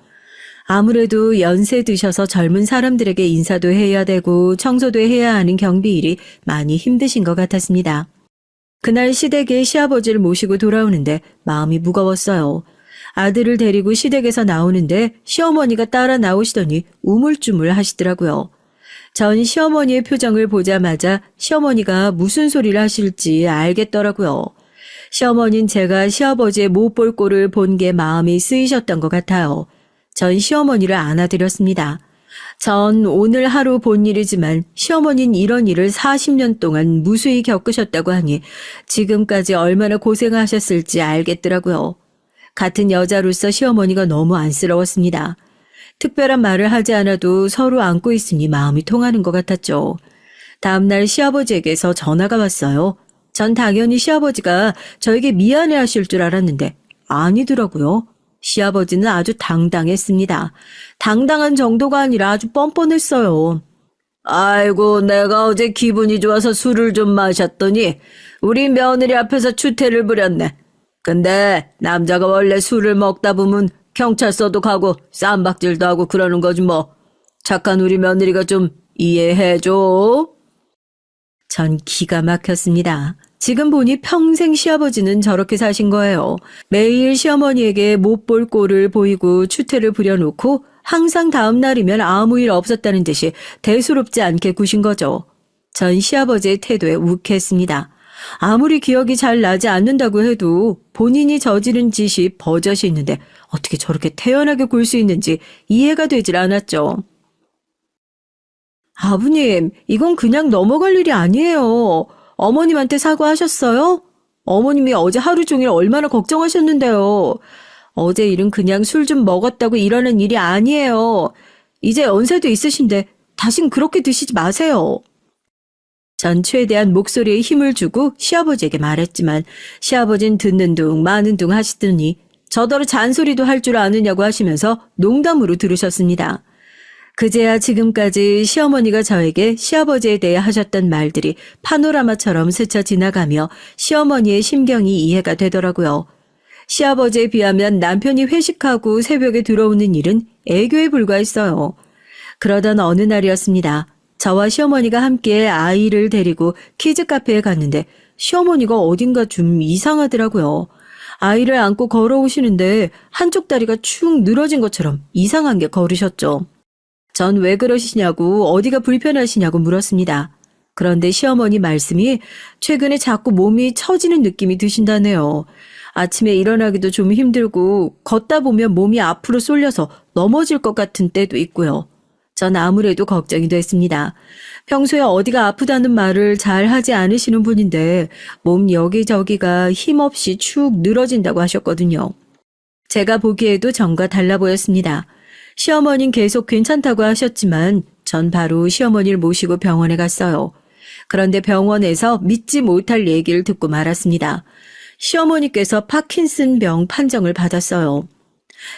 아무래도 연세 드셔서 젊은 사람들에게 인사도 해야 되고 청소도 해야 하는 경비 일이 많이 힘드신 것 같았습니다. 그날 시댁에 시아버지를 모시고 돌아오는데 마음이 무거웠어요. 아들을 데리고 시댁에서 나오는데 시어머니가 따라 나오시더니 우물쭈물 하시더라고요. 전 시어머니의 표정을 보자마자 시어머니가 무슨 소리를 하실지 알겠더라고요. 시어머니는 제가 시아버지의 못 볼 꼴을 본 게 마음이 쓰이셨던 것 같아요. 전 시어머니를 안아드렸습니다. 전 오늘 하루 본 일이지만 시어머니는 이런 일을 40년 동안 무수히 겪으셨다고 하니 지금까지 얼마나 고생하셨을지 알겠더라고요. 같은 여자로서 시어머니가 너무 안쓰러웠습니다. 특별한 말을 하지 않아도 서로 안고 있으니 마음이 통하는 것 같았죠. 다음날 시아버지에게서 전화가 왔어요. 전 당연히 시아버지가 저에게 미안해 하실 줄 알았는데 아니더라고요. 시아버지는 아주 당당했습니다. 당당한 정도가 아니라 아주 뻔뻔했어요. 아이고, 내가 어제 기분이 좋아서 술을 좀 마셨더니 우리 며느리 앞에서 추태를 부렸네. 근데 남자가 원래 술을 먹다 보면 경찰서도 가고 쌈박질도 하고 그러는 거지 뭐. 착한 우리 며느리가 좀 이해해줘. 전 기가 막혔습니다. 지금 보니 평생 시아버지는 저렇게 사신 거예요. 매일 시어머니에게 못 볼 꼴을 보이고 추태를 부려놓고 항상 다음 날이면 아무 일 없었다는 듯이 대수롭지 않게 구신 거죠. 전 시아버지의 태도에 욱했습니다. 아무리 기억이 잘 나지 않는다고 해도 본인이 저지른 짓이 버젓이 있는데 어떻게 저렇게 태연하게 굴 수 있는지 이해가 되질 않았죠. 아버님, 이건 그냥 넘어갈 일이 아니에요. 어머님한테 사과하셨어요? 어머님이 어제 하루 종일 얼마나 걱정하셨는데요. 어제 일은 그냥 술 좀 먹었다고 일어난 일이 아니에요. 이제 연세도 있으신데 다신 그렇게 드시지 마세요. 전 최대한 목소리에 힘을 주고 시아버지에게 말했지만 시아버진 듣는 둥 마는 둥 하시더니 저더러 잔소리도 할 줄 아느냐고 하시면서 농담으로 들으셨습니다. 그제야 지금까지 시어머니가 저에게 시아버지에 대해 하셨던 말들이 파노라마처럼 스쳐 지나가며 시어머니의 심경이 이해가 되더라고요. 시아버지에 비하면 남편이 회식하고 새벽에 들어오는 일은 애교에 불과했어요. 그러던 어느 날이었습니다. 저와 시어머니가 함께 아이를 데리고 키즈 카페에 갔는데 시어머니가 어딘가 좀 이상하더라고요. 아이를 안고 걸어오시는데 한쪽 다리가 축 늘어진 것처럼 이상한 게 걸으셨죠. 전 왜 그러시냐고 어디가 불편하시냐고 물었습니다. 그런데 시어머니 말씀이 최근에 자꾸 몸이 처지는 느낌이 드신다네요. 아침에 일어나기도 좀 힘들고 걷다 보면 몸이 앞으로 쏠려서 넘어질 것 같은 때도 있고요. 전 아무래도 걱정이 됐습니다. 평소에 어디가 아프다는 말을 잘 하지 않으시는 분인데 몸 여기저기가 힘없이 축 늘어진다고 하셨거든요. 제가 보기에도 전과 달라 보였습니다. 시어머니는 계속 괜찮다고 하셨지만 전 바로 시어머니를 모시고 병원에 갔어요. 그런데 병원에서 믿지 못할 얘기를 듣고 말았습니다. 시어머니께서 파킨슨병 판정을 받았어요.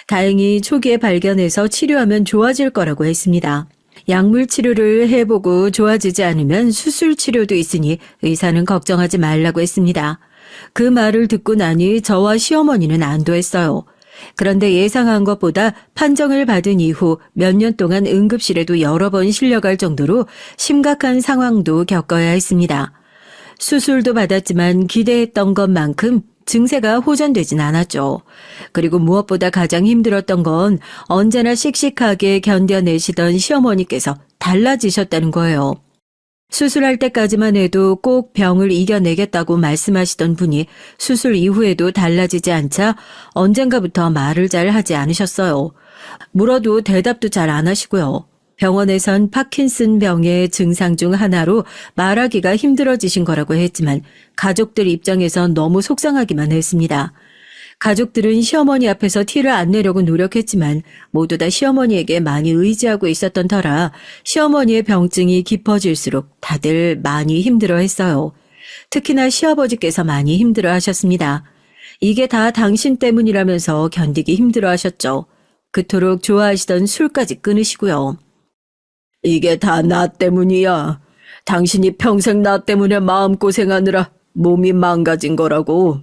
다행히 초기에 발견해서 치료하면 좋아질 거라고 했습니다. 약물 치료를 해보고 좋아지지 않으면 수술 치료도 있으니 의사는 걱정하지 말라고 했습니다. 그 말을 듣고 나니 저와 시어머니는 안도했어요. 그런데 예상한 것보다 판정을 받은 이후 몇 년 동안 응급실에도 여러 번 실려갈 정도로 심각한 상황도 겪어야 했습니다. 수술도 받았지만 기대했던 것만큼 증세가 호전되진 않았죠. 그리고 무엇보다 가장 힘들었던 건 언제나 씩씩하게 견뎌내시던 시어머니께서 달라지셨다는 거예요. 수술할 때까지만 해도 꼭 병을 이겨내겠다고 말씀하시던 분이 수술 이후에도 달라지지 않자 언젠가부터 말을 잘 하지 않으셨어요. 물어도 대답도 잘 안 하시고요. 병원에선 파킨슨병의 증상 중 하나로 말하기가 힘들어지신 거라고 했지만 가족들 입장에선 너무 속상하기만 했습니다. 가족들은 시어머니 앞에서 티를 안 내려고 노력했지만 모두 다 시어머니에게 많이 의지하고 있었던 터라 시어머니의 병증이 깊어질수록 다들 많이 힘들어했어요. 특히나 시아버지께서 많이 힘들어하셨습니다. 이게 다 당신 때문이라면서 견디기 힘들어하셨죠. 그토록 좋아하시던 술까지 끊으시고요. 이게 다 나 때문이야. 당신이 평생 나 때문에 마음고생하느라 몸이 망가진 거라고.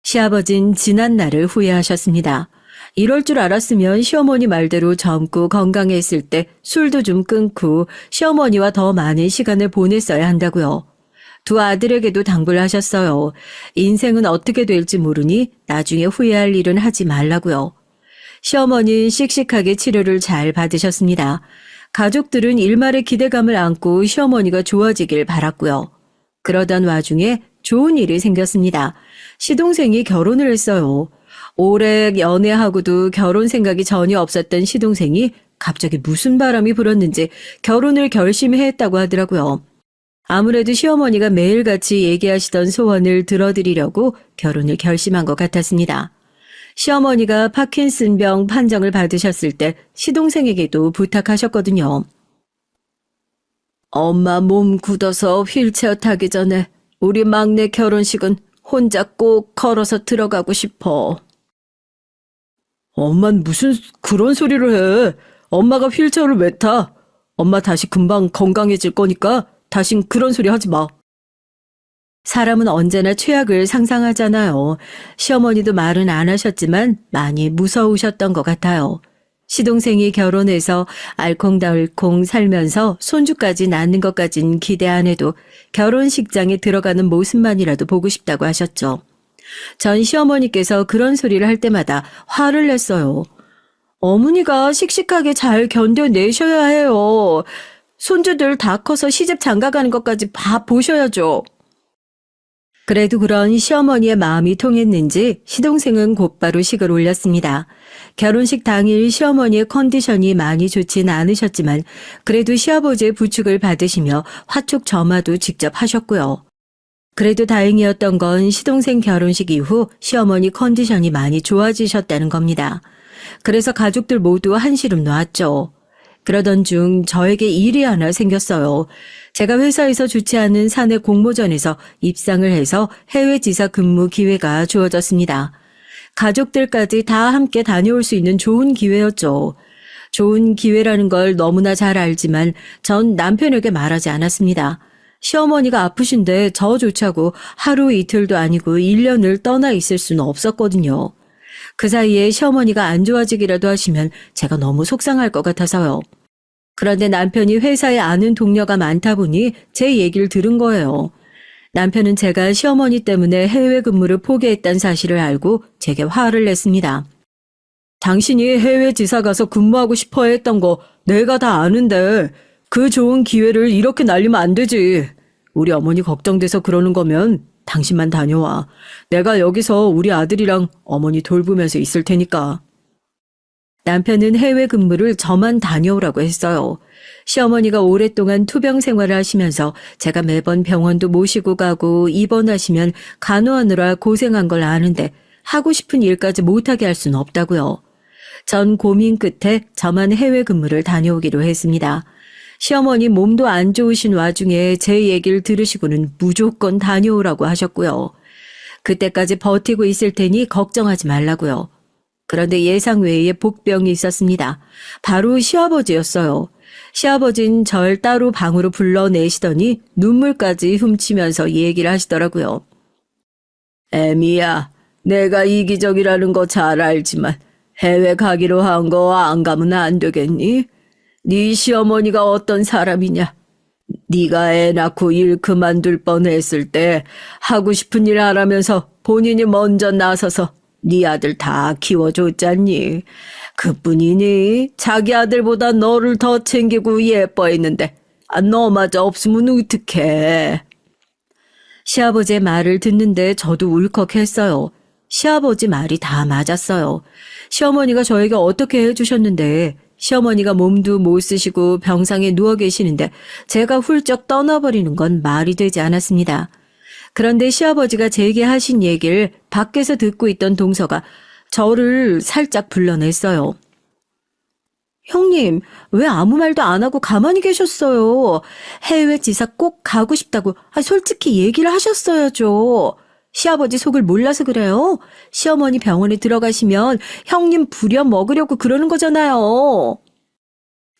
시아버진 지난 날을 후회하셨습니다. 이럴 줄 알았으면 시어머니 말대로 젊고 건강했을 때 술도 좀 끊고 시어머니와 더 많은 시간을 보냈어야 한다고요. 두 아들에게도 당부를 하셨어요. 인생은 어떻게 될지 모르니 나중에 후회할 일은 하지 말라고요. 시어머니는 씩씩하게 치료를 잘 받으셨습니다. 가족들은 일말의 기대감을 안고 시어머니가 좋아지길 바랐고요. 그러던 와중에 좋은 일이 생겼습니다. 시동생이 결혼을 했어요. 오래 연애하고도 결혼 생각이 전혀 없었던 시동생이 갑자기 무슨 바람이 불었는지 결혼을 결심했다고 하더라고요. 아무래도 시어머니가 매일같이 얘기하시던 소원을 들어드리려고 결혼을 결심한 것 같았습니다. 시어머니가 파킨슨병 판정을 받으셨을 때 시동생에게도 부탁하셨거든요. 엄마 몸 굳어서 휠체어 타기 전에 우리 막내 결혼식은 혼자 꼭 걸어서 들어가고 싶어. 엄만 무슨 그런 소리를 해. 엄마가 휠체어를 왜 타? 엄마 다시 금방 건강해질 거니까 다신 그런 소리 하지 마. 사람은 언제나 최악을 상상하잖아요. 시어머니도 말은 안 하셨지만 많이 무서우셨던 것 같아요. 시동생이 결혼해서 알콩달콩 살면서 손주까지 낳는 것까진 기대 안 해도 결혼식장에 들어가는 모습만이라도 보고 싶다고 하셨죠. 전 시어머니께서 그런 소리를 할 때마다 화를 냈어요. 어머니가 씩씩하게 잘 견뎌내셔야 해요. 손주들 다 커서 시집 장가가는 것까지 봐 보셔야죠. 그래도 그런 시어머니의 마음이 통했는지 시동생은 곧바로 식을 올렸습니다. 결혼식 당일 시어머니의 컨디션이 많이 좋진 않으셨지만 그래도 시아버지의 부축을 받으시며 화촉 점화도 직접 하셨고요. 그래도 다행이었던 건 시동생 결혼식 이후 시어머니 컨디션이 많이 좋아지셨다는 겁니다. 그래서 가족들 모두 한시름 놓았죠. 그러던 중 저에게 일이 하나 생겼어요. 제가 회사에서 좋지 않은 사내 공모전에서 입상을 해서 해외 지사 근무 기회가 주어졌습니다. 가족들까지 다 함께 다녀올 수 있는 좋은 기회였죠. 좋은 기회라는 걸 너무나 잘 알지만 전 남편에게 말하지 않았습니다. 시어머니가 아프신데 저 좋자고 하루 이틀도 아니고 1년을 떠나 있을 수는 없었거든요. 그 사이에 시어머니가 안 좋아지기라도 하시면 제가 너무 속상할 것 같아서요. 그런데 남편이 회사에 아는 동료가 많다 보니 제 얘기를 들은 거예요. 남편은 제가 시어머니 때문에 해외 근무를 포기했다는 사실을 알고 제게 화를 냈습니다. 당신이 해외 지사 가서 근무하고 싶어 했던 거 내가 다 아는데 그 좋은 기회를 이렇게 날리면 안 되지. 우리 어머니 걱정돼서 그러는 거면 당신만 다녀와. 내가 여기서 우리 아들이랑 어머니 돌보면서 있을 테니까. 남편은 해외 근무를 저만 다녀오라고 했어요. 시어머니가 오랫동안 투병 생활을 하시면서 제가 매번 병원도 모시고 가고 입원하시면 간호하느라 고생한 걸 아는데 하고 싶은 일까지 못하게 할 수는 없다고요. 전 고민 끝에 저만 해외 근무를 다녀오기로 했습니다. 시어머니 몸도 안 좋으신 와중에 제 얘기를 들으시고는 무조건 다녀오라고 하셨고요. 그때까지 버티고 있을 테니 걱정하지 말라고요. 그런데 예상 외의 복병이 있었습니다. 바로 시아버지였어요. 시아버진 절 따로 방으로 불러내시더니 눈물까지 훔치면서 얘기를 하시더라고요. 애미야, 내가 이기적이라는 거 잘 알지만 해외 가기로 한 거 안 가면 안 되겠니? 네 시어머니가 어떤 사람이냐? 네가 애 낳고 일 그만둘 뻔했을 때 하고 싶은 일 하라면서 본인이 먼저 나서서 네 아들 다 키워줬잖니. 그뿐이니 자기 아들보다 너를 더 챙기고 예뻐했는데 너마저 없으면 어떡해. 시아버지의 말을 듣는데 저도 울컥했어요. 시아버지 말이 다 맞았어요. 시어머니가 저에게 어떻게 해주셨는데 시어머니가 몸도 못 쓰시고 병상에 누워 계시는데 제가 훌쩍 떠나버리는 건 말이 되지 않았습니다. 그런데 시아버지가 제게 하신 얘기를 밖에서 듣고 있던 동서가 저를 살짝 불러냈어요. 형님, 왜 아무 말도 안 하고 가만히 계셨어요? 해외 지사 꼭 가고 싶다고 솔직히 얘기를 하셨어야죠. 시아버지 속을 몰라서 그래요. 시어머니 병원에 들어가시면 형님 부려 먹으려고 그러는 거잖아요.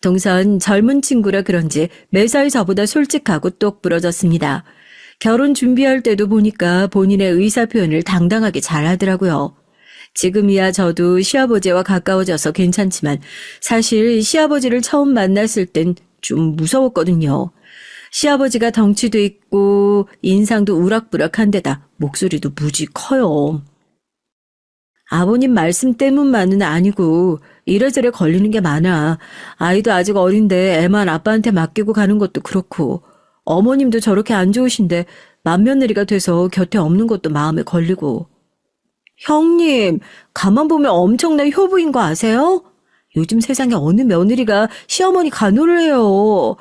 동선 젊은 친구라 그런지 매사에 저보다 솔직하고 똑부러졌습니다. 결혼 준비할 때도 보니까 본인의 의사 표현을 당당하게 잘하더라고요. 지금이야 저도 시아버지와 가까워져서 괜찮지만 사실 시아버지를 처음 만났을 땐 좀 무서웠거든요. 시아버지가 덩치도 있고 인상도 우락부락한데다 목소리도 무지 커요. 아버님 말씀 때문만은 아니고 이래저래 걸리는 게 많아. 아이도 아직 어린데 애만 아빠한테 맡기고 가는 것도 그렇고 어머님도 저렇게 안 좋으신데 맏며느리가 돼서 곁에 없는 것도 마음에 걸리고. 형님, 가만 보면 엄청난 효부인 거 아세요? 요즘 세상에 어느 며느리가 시어머니 간호를 해요.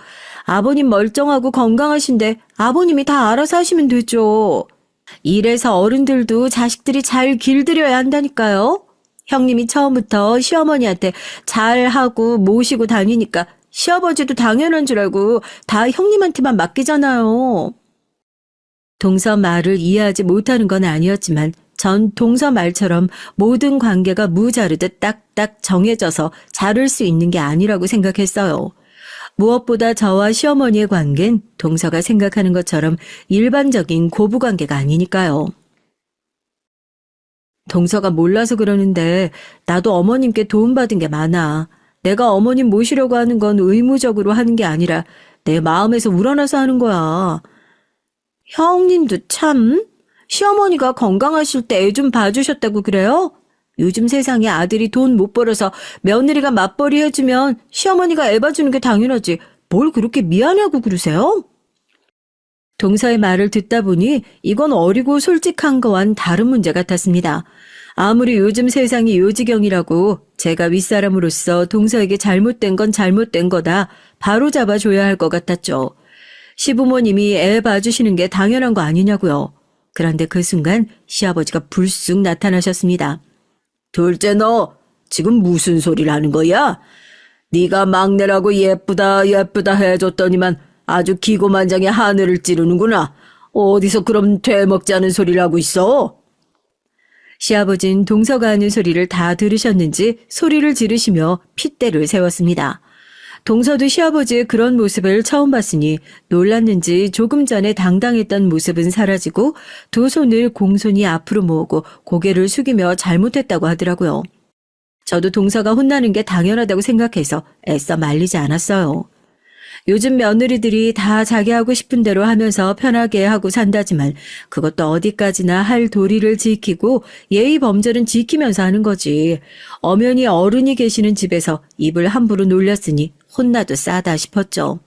아버님 멀쩡하고 건강하신데 아버님이 다 알아서 하시면 되죠. 이래서 어른들도 자식들이 잘 길들여야 한다니까요. 형님이 처음부터 시어머니한테 잘하고 모시고 다니니까 시아버지도 당연한 줄 알고 다 형님한테만 맡기잖아요. 동서 말을 이해하지 못하는 건 아니었지만 전 동서 말처럼 모든 관계가 무자르듯 딱딱 정해져서 자를 수 있는 게 아니라고 생각했어요. 무엇보다 저와 시어머니의 관계는 동서가 생각하는 것처럼 일반적인 고부관계가 아니니까요. 동서가 몰라서 그러는데 나도 어머님께 도움받은 게 많아. 내가 어머님 모시려고 하는 건 의무적으로 하는 게 아니라 내 마음에서 우러나서 하는 거야. 형님도 참, 시어머니가 건강하실 때 애 좀 봐주셨다고 그래요? 요즘 세상에 아들이 돈 못 벌어서 며느리가 맞벌이 해주면 시어머니가 애 봐주는 게 당연하지. 뭘 그렇게 미안하고 그러세요? 동서의 말을 듣다 보니 이건 어리고 솔직한 거와는 다른 문제 같았습니다. 아무리 요즘 세상이 요지경이라고 제가 윗사람으로서 동서에게 잘못된 건 잘못된 거다 바로 잡아줘야 할 것 같았죠. 시부모님이 애 봐주시는 게 당연한 거 아니냐고요. 그런데 그 순간 시아버지가 불쑥 나타나셨습니다. 둘째 너 지금 무슨 소리를 하는 거야? 네가 막내라고 예쁘다 예쁘다 해줬더니만 아주 기고만장의 하늘을 찌르는구나. 어디서 그럼 되먹지 않은 소리를 하고 있어? 시아버진 동서가 하는 소리를 다 들으셨는지 소리를 지르시며 핏대를 세웠습니다. 동서도 시아버지의 그런 모습을 처음 봤으니 놀랐는지 조금 전에 당당했던 모습은 사라지고 두 손을 공손히 앞으로 모으고 고개를 숙이며 잘못했다고 하더라고요. 저도 동서가 혼나는 게 당연하다고 생각해서 애써 말리지 않았어요. 요즘 며느리들이 다 자기 하고 싶은 대로 하면서 편하게 하고 산다지만 그것도 어디까지나 할 도리를 지키고 예의 범절은 지키면서 하는 거지. 엄연히 어른이 계시는 집에서 입을 함부로 놀렸으니 혼나도 싸다 싶었죠.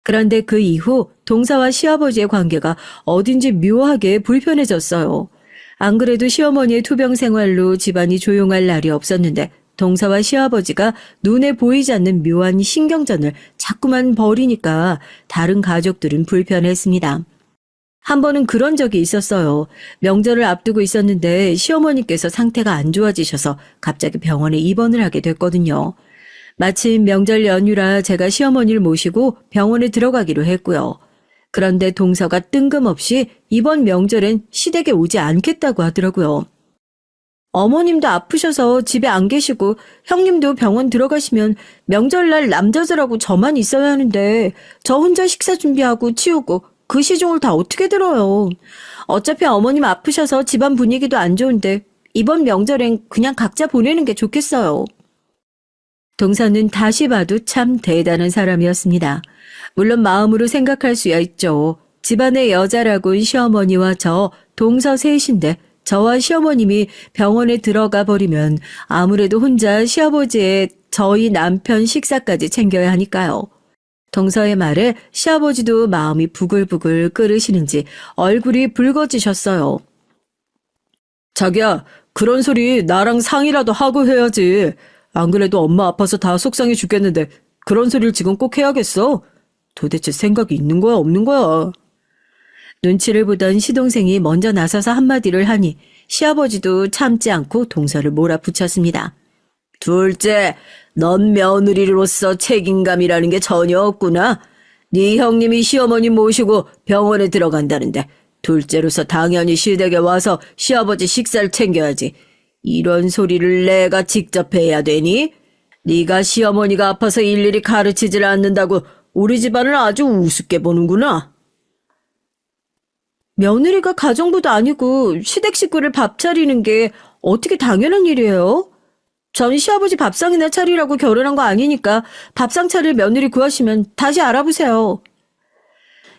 그런데 그 이후 동서와 시아버지의 관계가 어딘지 묘하게 불편해졌어요. 안 그래도 시어머니의 투병 생활로 집안이 조용할 날이 없었는데 동서와 시아버지가 눈에 보이지 않는 묘한 신경전을 자꾸만 벌이니까 다른 가족들은 불편했습니다. 한 번은 그런 적이 있었어요. 명절을 앞두고 있었는데 시어머니께서 상태가 안 좋아지셔서 갑자기 병원에 입원을 하게 됐거든요. 마침 명절 연휴라 제가 시어머니를 모시고 병원에 들어가기로 했고요. 그런데 동서가 뜬금없이 이번 명절엔 시댁에 오지 않겠다고 하더라고요. 어머님도 아프셔서 집에 안 계시고 형님도 병원 들어가시면 명절날 남자들하고 저만 있어야 하는데 저 혼자 식사 준비하고 치우고 그 시중을 다 어떻게 들어요. 어차피 어머님 아프셔서 집안 분위기도 안 좋은데 이번 명절엔 그냥 각자 보내는 게 좋겠어요. 동서는 다시 봐도 참 대단한 사람이었습니다. 물론 마음으로 생각할 수야 있죠. 집안의 여자라곤 시어머니와 저 동서 셋인데 저와 시어머님이 병원에 들어가 버리면 아무래도 혼자 시아버지의 저희 남편 식사까지 챙겨야 하니까요. 동서의 말에 시아버지도 마음이 부글부글 끓으시는지 얼굴이 붉어지셨어요. 자기야, 그런 소리 나랑 상의라도 하고 해야지. 안 그래도 엄마 아파서 다 속상해 죽겠는데 그런 소리를 지금 꼭 해야겠어? 도대체 생각이 있는 거야, 없는 거야? 눈치를 보던 시동생이 먼저 나서서 한마디를 하니 시아버지도 참지 않고 동서를 몰아붙였습니다. 둘째, 넌 며느리로서 책임감이라는 게 전혀 없구나. 네 형님이 시어머니 모시고 병원에 들어간다는데 둘째로서 당연히 시댁에 와서 시아버지 식사를 챙겨야지. 이런 소리를 내가 직접 해야 되니? 네가 시어머니가 아파서 일일이 가르치질 않는다고 우리 집안을 아주 우습게 보는구나. 며느리가 가정부도 아니고 시댁 식구를 밥 차리는 게 어떻게 당연한 일이에요? 전 시아버지 밥상이나 차리라고 결혼한 거 아니니까 밥상 차릴 며느리 구하시면 다시 알아보세요.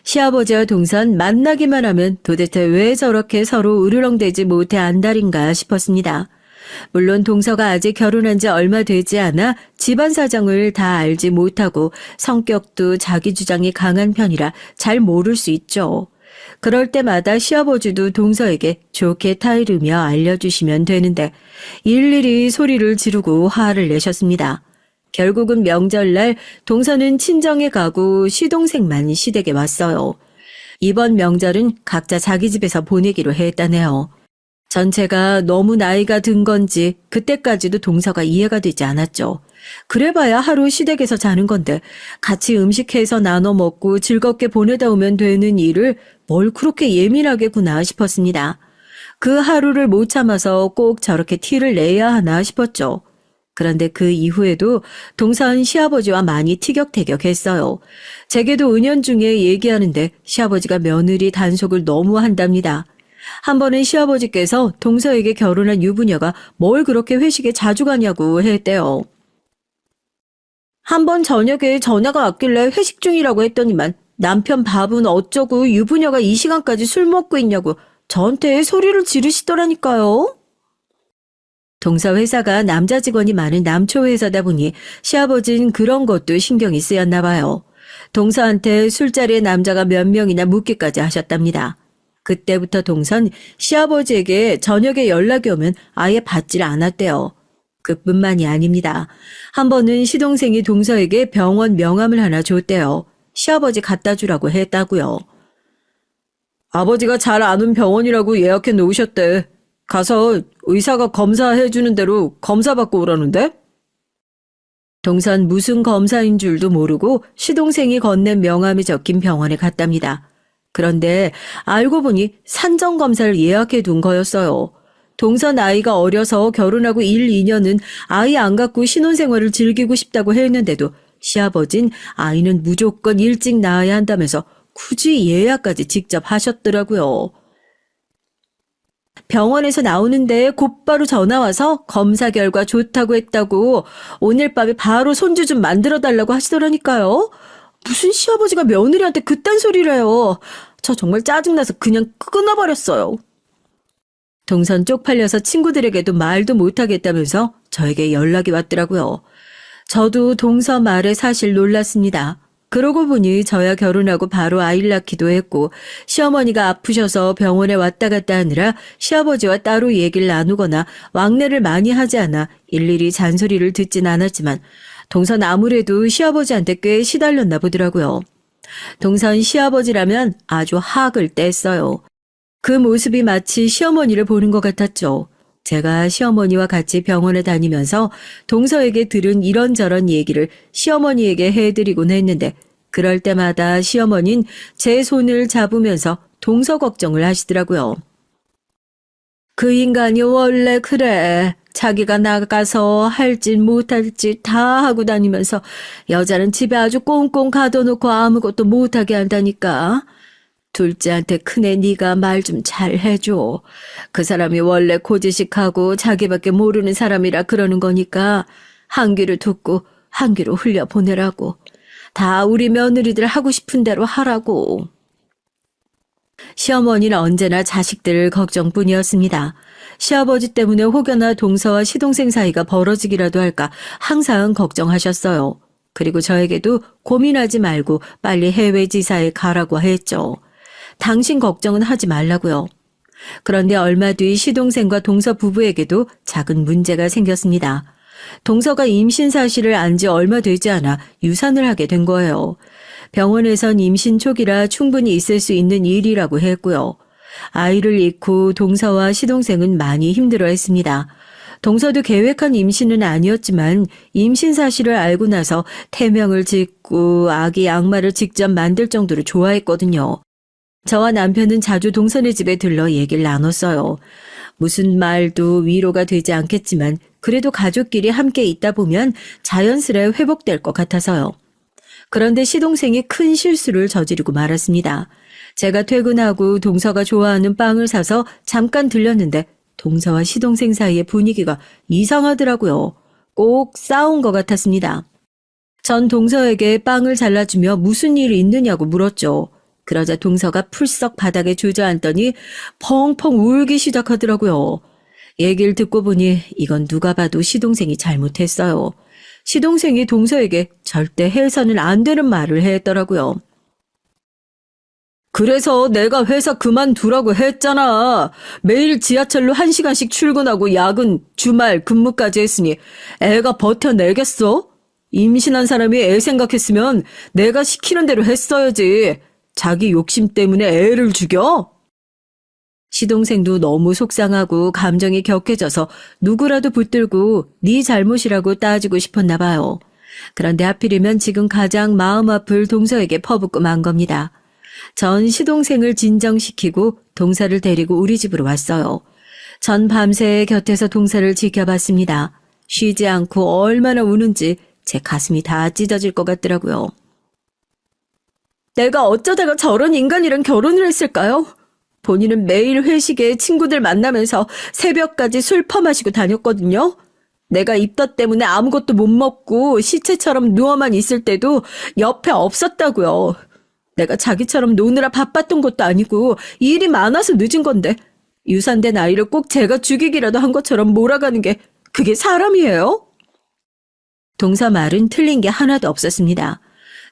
시아버지와 동선 만나기만 하면 도대체 왜 저렇게 서로 으르렁대지 못해 안달인가 싶었습니다. 물론 동서가 아직 결혼한 지 얼마 되지 않아 집안 사정을 다 알지 못하고 성격도 자기 주장이 강한 편이라 잘 모를 수 있죠. 그럴 때마다 시아버지도 동서에게 좋게 타이르며 알려주시면 되는데 일일이 소리를 지르고 화를 내셨습니다. 결국은 명절날 동서는 친정에 가고 시동생만 시댁에 왔어요. 이번 명절은 각자 자기 집에서 보내기로 했다네요. 전체가 너무 나이가 든 건지 그때까지도 동서가 이해가 되지 않았죠. 그래봐야 하루 시댁에서 자는 건데 같이 음식해서 나눠 먹고 즐겁게 보내다 오면 되는 일을 뭘 그렇게 예민하게구나 싶었습니다. 그 하루를 못 참아서 꼭 저렇게 티를 내야 하나 싶었죠. 그런데 그 이후에도 동서는 시아버지와 많이 티격태격했어요. 제게도 은연중에 얘기하는데 시아버지가 며느리 단속을 너무 한답니다. 한 번은 시아버지께서 동서에게 결혼한 유부녀가 뭘 그렇게 회식에 자주 가냐고 했대요. 한 번 저녁에 전화가 왔길래 회식 중이라고 했더니만 남편 밥은 어쩌고 유부녀가 이 시간까지 술 먹고 있냐고 저한테 소리를 지르시더라니까요. 동서 회사가 남자 직원이 많은 남초 회사다 보니 시아버지는 그런 것도 신경이 쓰였나 봐요. 동서한테 술자리에 남자가 몇 명이나 묻기까지 하셨답니다. 그때부터 동선 시아버지에게 저녁에 연락이 오면 아예 받질 않았대요. 그뿐만이 아닙니다. 한 번은 시동생이 동서에게 병원 명함을 하나 줬대요. 시아버지 갖다 주라고 했다고요. 아버지가 잘 아는 병원이라고 예약해 놓으셨대. 가서 의사가 검사해 주는 대로 검사 받고 오라는데? 동선 무슨 검사인 줄도 모르고 시동생이 건넨 명함이 적힌 병원에 갔답니다. 그런데 알고 보니 산정검사를 예약해 둔 거였어요. 동선 아이가 어려서 결혼하고 1, 2년은 아이 안 갖고 신혼생활을 즐기고 싶다고 했는데도 시아버진 아이는 무조건 일찍 낳아야 한다면서 굳이 예약까지 직접 하셨더라고요. 병원에서 나오는데 곧바로 전화 와서 검사 결과 좋다고 했다고 오늘 밤에 바로 손주 좀 만들어 달라고 하시더라니까요. 무슨 시아버지가 며느리한테 그딴 소리를 해요. 저 정말 짜증나서 그냥 끊어버렸어요. 동선 쪽팔려서 친구들에게도 말도 못하겠다면서 저에게 연락이 왔더라고요. 저도 동서 말에 사실 놀랐습니다. 그러고 보니 저야 결혼하고 바로 아이를 낳기도 했고 시어머니가 아프셔서 병원에 왔다 갔다 하느라 시아버지와 따로 얘기를 나누거나 왕래를 많이 하지 않아 일일이 잔소리를 듣진 않았지만 동선 아무래도 시아버지한테 꽤 시달렸나 보더라고요. 동선 시아버지라면 아주 학을 뗐어요. 그 모습이 마치 시어머니를 보는 것 같았죠. 제가 시어머니와 같이 병원에 다니면서 동서에게 들은 이런저런 얘기를 시어머니에게 해드리곤 했는데 그럴 때마다 시어머니는 제 손을 잡으면서 동서 걱정을 하시더라고요. 그 인간이 원래 그래. 자기가 나가서 할 짓 못할 짓 다 하고 다니면서 여자는 집에 아주 꽁꽁 가둬놓고 아무것도 못하게 한다니까. 둘째한테 큰애 네가 말 좀 잘 해줘. 그 사람이 원래 고지식하고 자기밖에 모르는 사람이라 그러는 거니까 한 귀로 듣고 한 귀로 흘려보내라고. 다 우리 며느리들 하고 싶은 대로 하라고. 시어머니는 언제나 자식들 걱정뿐이었습니다. 시아버지 때문에 혹여나 동서와 시동생 사이가 벌어지기라도 할까 항상 걱정하셨어요. 그리고 저에게도 고민하지 말고 빨리 해외 지사에 가라고 했죠. 당신 걱정은 하지 말라고요. 그런데 얼마 뒤 시동생과 동서 부부에게도 작은 문제가 생겼습니다. 동서가 임신 사실을 안 지 얼마 되지 않아 유산을 하게 된 거예요. 병원에선 임신 초기라 충분히 있을 수 있는 일이라고 했고요. 아이를 잃고 동서와 시동생은 많이 힘들어했습니다. 동서도 계획한 임신은 아니었지만 임신 사실을 알고 나서 태명을 짓고 아기 양말을 직접 만들 정도로 좋아했거든요. 저와 남편은 자주 동선의 집에 들러 얘기를 나눴어요. 무슨 말도 위로가 되지 않겠지만 그래도 가족끼리 함께 있다 보면 자연스레 회복될 것 같아서요. 그런데 시동생이 큰 실수를 저지르고 말았습니다. 제가 퇴근하고 동서가 좋아하는 빵을 사서 잠깐 들렸는데 동서와 시동생 사이의 분위기가 이상하더라고요. 꼭 싸운 것 같았습니다. 전 동서에게 빵을 잘라주며 무슨 일이 있느냐고 물었죠. 그러자 동서가 풀썩 바닥에 주저앉더니 펑펑 울기 시작하더라고요. 얘기를 듣고 보니 이건 누가 봐도 시동생이 잘못했어요. 시동생이 동서에게 절대 해서는 안 되는 말을 했더라고요. 그래서 내가 회사 그만두라고 했잖아. 매일 지하철로 1시간씩 출근하고 야근, 주말 근무까지 했으니 애가 버텨내겠어? 임신한 사람이 애 생각했으면 내가 시키는 대로 했어야지. 자기 욕심 때문에 애를 죽여? 시동생도 너무 속상하고 감정이 격해져서 누구라도 붙들고 네 잘못이라고 따지고 싶었나 봐요. 그런데 하필이면 지금 가장 마음 아플 동서에게 퍼붓고 만 겁니다. 전 시동생을 진정시키고 동서를 데리고 우리 집으로 왔어요. 전 밤새 곁에서 동서를 지켜봤습니다. 쉬지 않고 얼마나 우는지 제 가슴이 다 찢어질 것 같더라고요. 내가 어쩌다가 저런 인간이랑 결혼을 했을까요? 본인은 매일 회식에 친구들 만나면서 새벽까지 술 퍼마시고 다녔거든요. 내가 입덧 때문에 아무것도 못 먹고 시체처럼 누워만 있을 때도 옆에 없었다고요. 내가 자기처럼 노느라 바빴던 것도 아니고 일이 많아서 늦은 건데 유산된 아이를 꼭 제가 죽이기라도 한 것처럼 몰아가는 게 그게 사람이에요? 동서 말은 틀린 게 하나도 없었습니다.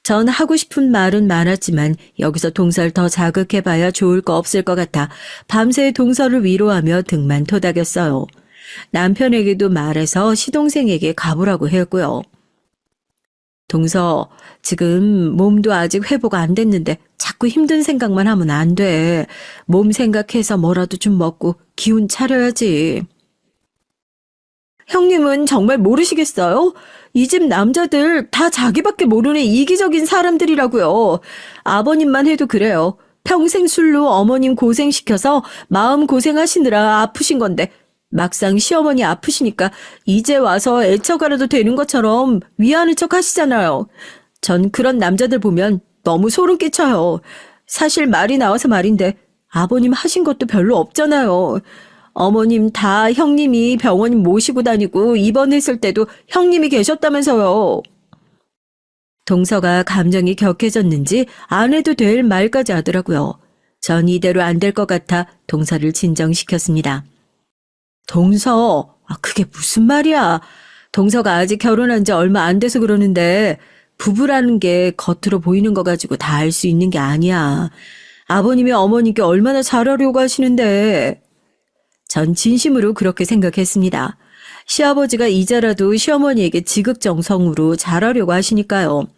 전 하고 싶은 말은 많았지만 여기서 동서를 더 자극해봐야 좋을 거 없을 것 같아 밤새 동서를 위로하며 등만 토닥였어요. 남편에게도 말해서 시동생에게 가보라고 했고요. 동서, 지금 몸도 아직 회복 안 됐는데 자꾸 힘든 생각만 하면 안 돼. 몸 생각해서 뭐라도 좀 먹고 기운 차려야지. 형님은 정말 모르시겠어요? 이 집 남자들 다 자기밖에 모르는 이기적인 사람들이라고요. 아버님만 해도 그래요. 평생 술로 어머님 고생시켜서 마음 고생하시느라 아프신 건데 막상 시어머니 아프시니까 이제 와서 애처가라도 되는 것처럼 위하는 척 하시잖아요. 전 그런 남자들 보면 너무 소름 끼쳐요. 사실 말이 나와서 말인데 아버님 하신 것도 별로 없잖아요. 어머님 다 형님이 병원 모시고 다니고 입원했을 때도 형님이 계셨다면서요. 동서가 감정이 격해졌는지 안 해도 될 말까지 하더라고요. 전 이대로 안 될 것 같아 동서를 진정시켰습니다. 동서, 그게 무슨 말이야. 동서가 아직 결혼한 지 얼마 안 돼서 그러는데 부부라는 게 겉으로 보이는 거 가지고 다 알 수 있는 게 아니야. 아버님이 어머니께 얼마나 잘하려고 하시는데. 전 진심으로 그렇게 생각했습니다. 시아버지가 이제라도 시어머니에게 지극정성으로 잘하려고 하시니까요.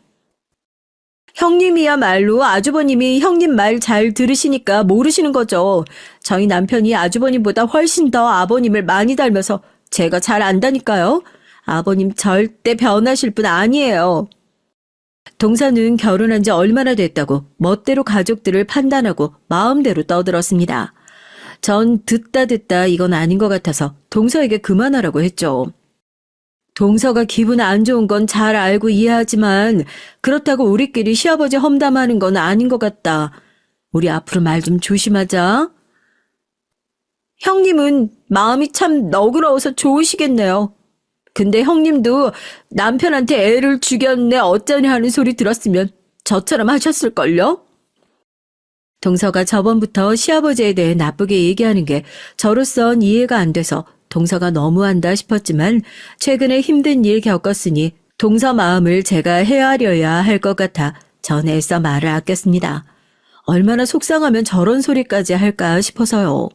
형님이야말로 아주버님이 형님 말 잘 들으시니까 모르시는 거죠. 저희 남편이 아주버님보다 훨씬 더 아버님을 많이 닮아서 제가 잘 안다니까요. 아버님 절대 변하실 분 아니에요. 동서는 결혼한 지 얼마나 됐다고 멋대로 가족들을 판단하고 마음대로 떠들었습니다. 전 듣다 이건 아닌 것 같아서 동서에게 그만하라고 했죠. 동서가 기분 안 좋은 건 잘 알고 이해하지만 그렇다고 우리끼리 시아버지 험담하는 건 아닌 것 같다. 우리 앞으로 말 좀 조심하자. 형님은 마음이 참 너그러워서 좋으시겠네요. 근데 형님도 남편한테 애를 죽였네 어쩌냐 하는 소리 들었으면 저처럼 하셨을걸요? 동서가 저번부터 시아버지에 대해 나쁘게 얘기하는 게 저로선 이해가 안 돼서 동서가 너무한다 싶었지만 최근에 힘든 일 겪었으니 동서 마음을 제가 헤아려야 할 것 같아 전 애써 말을 아꼈습니다. 얼마나 속상하면 저런 소리까지 할까 싶어서요.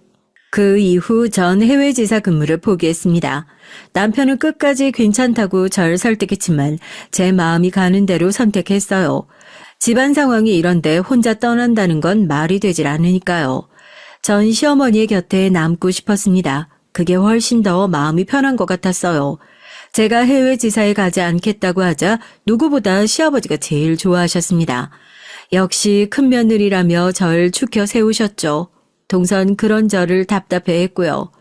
그 이후 전 해외 지사 근무를 포기했습니다. 남편은 끝까지 괜찮다고 절 설득했지만 제 마음이 가는 대로 선택했어요. 집안 상황이 이런데 혼자 떠난다는 건 말이 되질 않으니까요. 전 시어머니의 곁에 남고 싶었습니다. 그게 훨씬 더 마음이 편한 것 같았어요. 제가 해외 지사에 가지 않겠다고 하자 누구보다 시아버지가 제일 좋아하셨습니다. 역시 큰 며느리라며 절 추켜 세우셨죠. 동선 그런 저를 답답해했고요.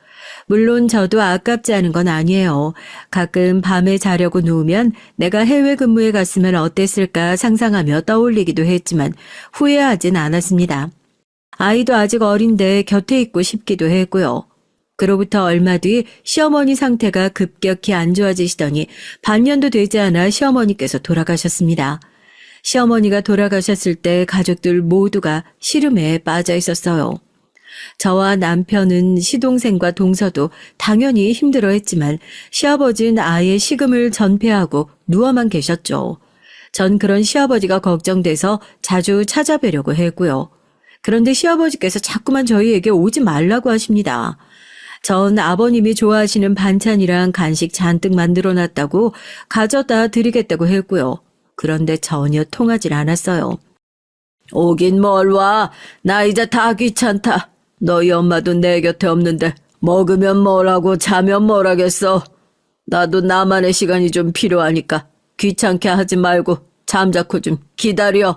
물론 저도 아깝지 않은 건 아니에요. 가끔 밤에 자려고 누우면 내가 해외 근무에 갔으면 어땠을까 상상하며 떠올리기도 했지만 후회하진 않았습니다. 아이도 아직 어린데 곁에 있고 싶기도 했고요. 그로부터 얼마 뒤 시어머니 상태가 급격히 안 좋아지시더니 반년도 되지 않아 시어머니께서 돌아가셨습니다. 시어머니가 돌아가셨을 때 가족들 모두가 시름에 빠져 있었어요. 저와 남편은 시동생과 동서도 당연히 힘들어했지만 시아버지는 아예 식음을 전폐하고 누워만 계셨죠. 전 그런 시아버지가 걱정돼서 자주 찾아뵈려고 했고요. 그런데 시아버지께서 자꾸만 저희에게 오지 말라고 하십니다. 전 아버님이 좋아하시는 반찬이랑 간식 잔뜩 만들어놨다고 가져다 드리겠다고 했고요. 그런데 전혀 통하질 않았어요. 오긴 뭘 와. 나 이제 다 귀찮다. 너희 엄마도 내 곁에 없는데 먹으면 뭐라고 자면 뭐라겠어. 나도 나만의 시간이 좀 필요하니까 귀찮게 하지 말고 잠자코 좀 기다려.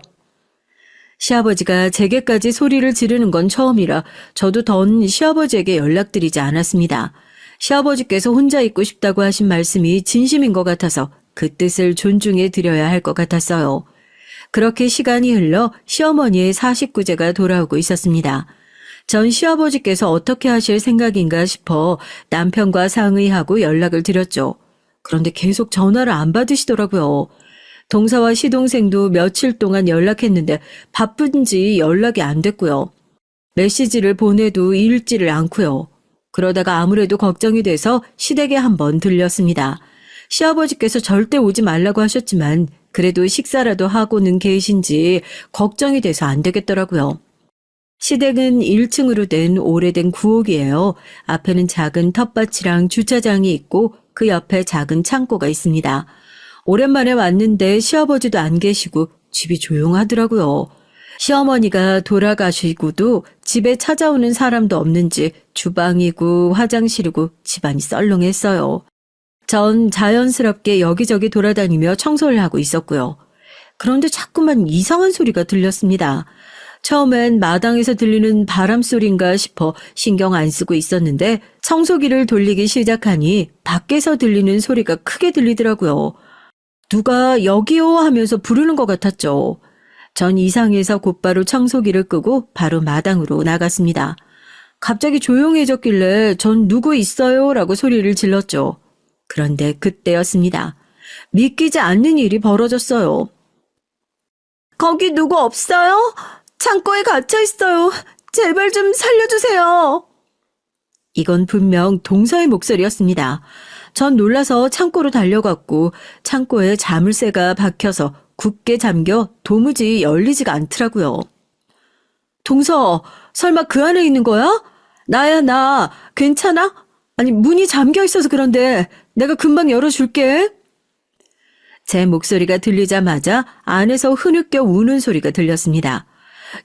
시아버지가 제게까지 소리를 지르는 건 처음이라 저도 더 시아버지에게 연락드리지 않았습니다. 시아버지께서 혼자 있고 싶다고 하신 말씀이 진심인 것 같아서 그 뜻을 존중해 드려야 할 것 같았어요. 그렇게 시간이 흘러 시어머니의 49제가 돌아오고 있었습니다. 전 시아버지께서 어떻게 하실 생각인가 싶어 남편과 상의하고 연락을 드렸죠. 그런데 계속 전화를 안 받으시더라고요. 동서와 시동생도 며칠 동안 연락했는데 바쁜지 연락이 안 됐고요. 메시지를 보내도 읽지를 않고요. 그러다가 아무래도 걱정이 돼서 시댁에 한번 들렸습니다. 시아버지께서 절대 오지 말라고 하셨지만 그래도 식사라도 하고는 계신지 걱정이 돼서 안 되겠더라고요. 시댁은 1층으로 된 오래된 구옥이에요. 앞에는 작은 텃밭이랑 주차장이 있고 그 옆에 작은 창고가 있습니다. 오랜만에 왔는데 시아버지도 안 계시고 집이 조용하더라고요. 시어머니가 돌아가시고도 집에 찾아오는 사람도 없는지 주방이고 화장실이고 집안이 썰렁했어요. 전 자연스럽게 여기저기 돌아다니며 청소를 하고 있었고요. 그런데 자꾸만 이상한 소리가 들렸습니다. 처음엔 마당에서 들리는 바람 소리인가 싶어 신경 안 쓰고 있었는데 청소기를 돌리기 시작하니 밖에서 들리는 소리가 크게 들리더라고요. 누가 여기요 하면서 부르는 것 같았죠. 전 이상해서 곧바로 청소기를 끄고 바로 마당으로 나갔습니다. 갑자기 조용해졌길래 전 누구 있어요? 라고 소리를 질렀죠. 그런데 그때였습니다. 믿기지 않는 일이 벌어졌어요. 거기 누구 없어요? 창고에 갇혀 있어요. 제발 좀 살려주세요. 이건 분명 동서의 목소리였습니다. 전 놀라서 창고로 달려갔고 창고에 자물쇠가 박혀서 굳게 잠겨 도무지 열리지가 않더라고요. 동서, 설마 그 안에 있는 거야? 나야, 나. 괜찮아? 아니, 문이 잠겨 있어서 그런데 내가 금방 열어줄게. 제 목소리가 들리자마자 안에서 흐느껴 우는 소리가 들렸습니다.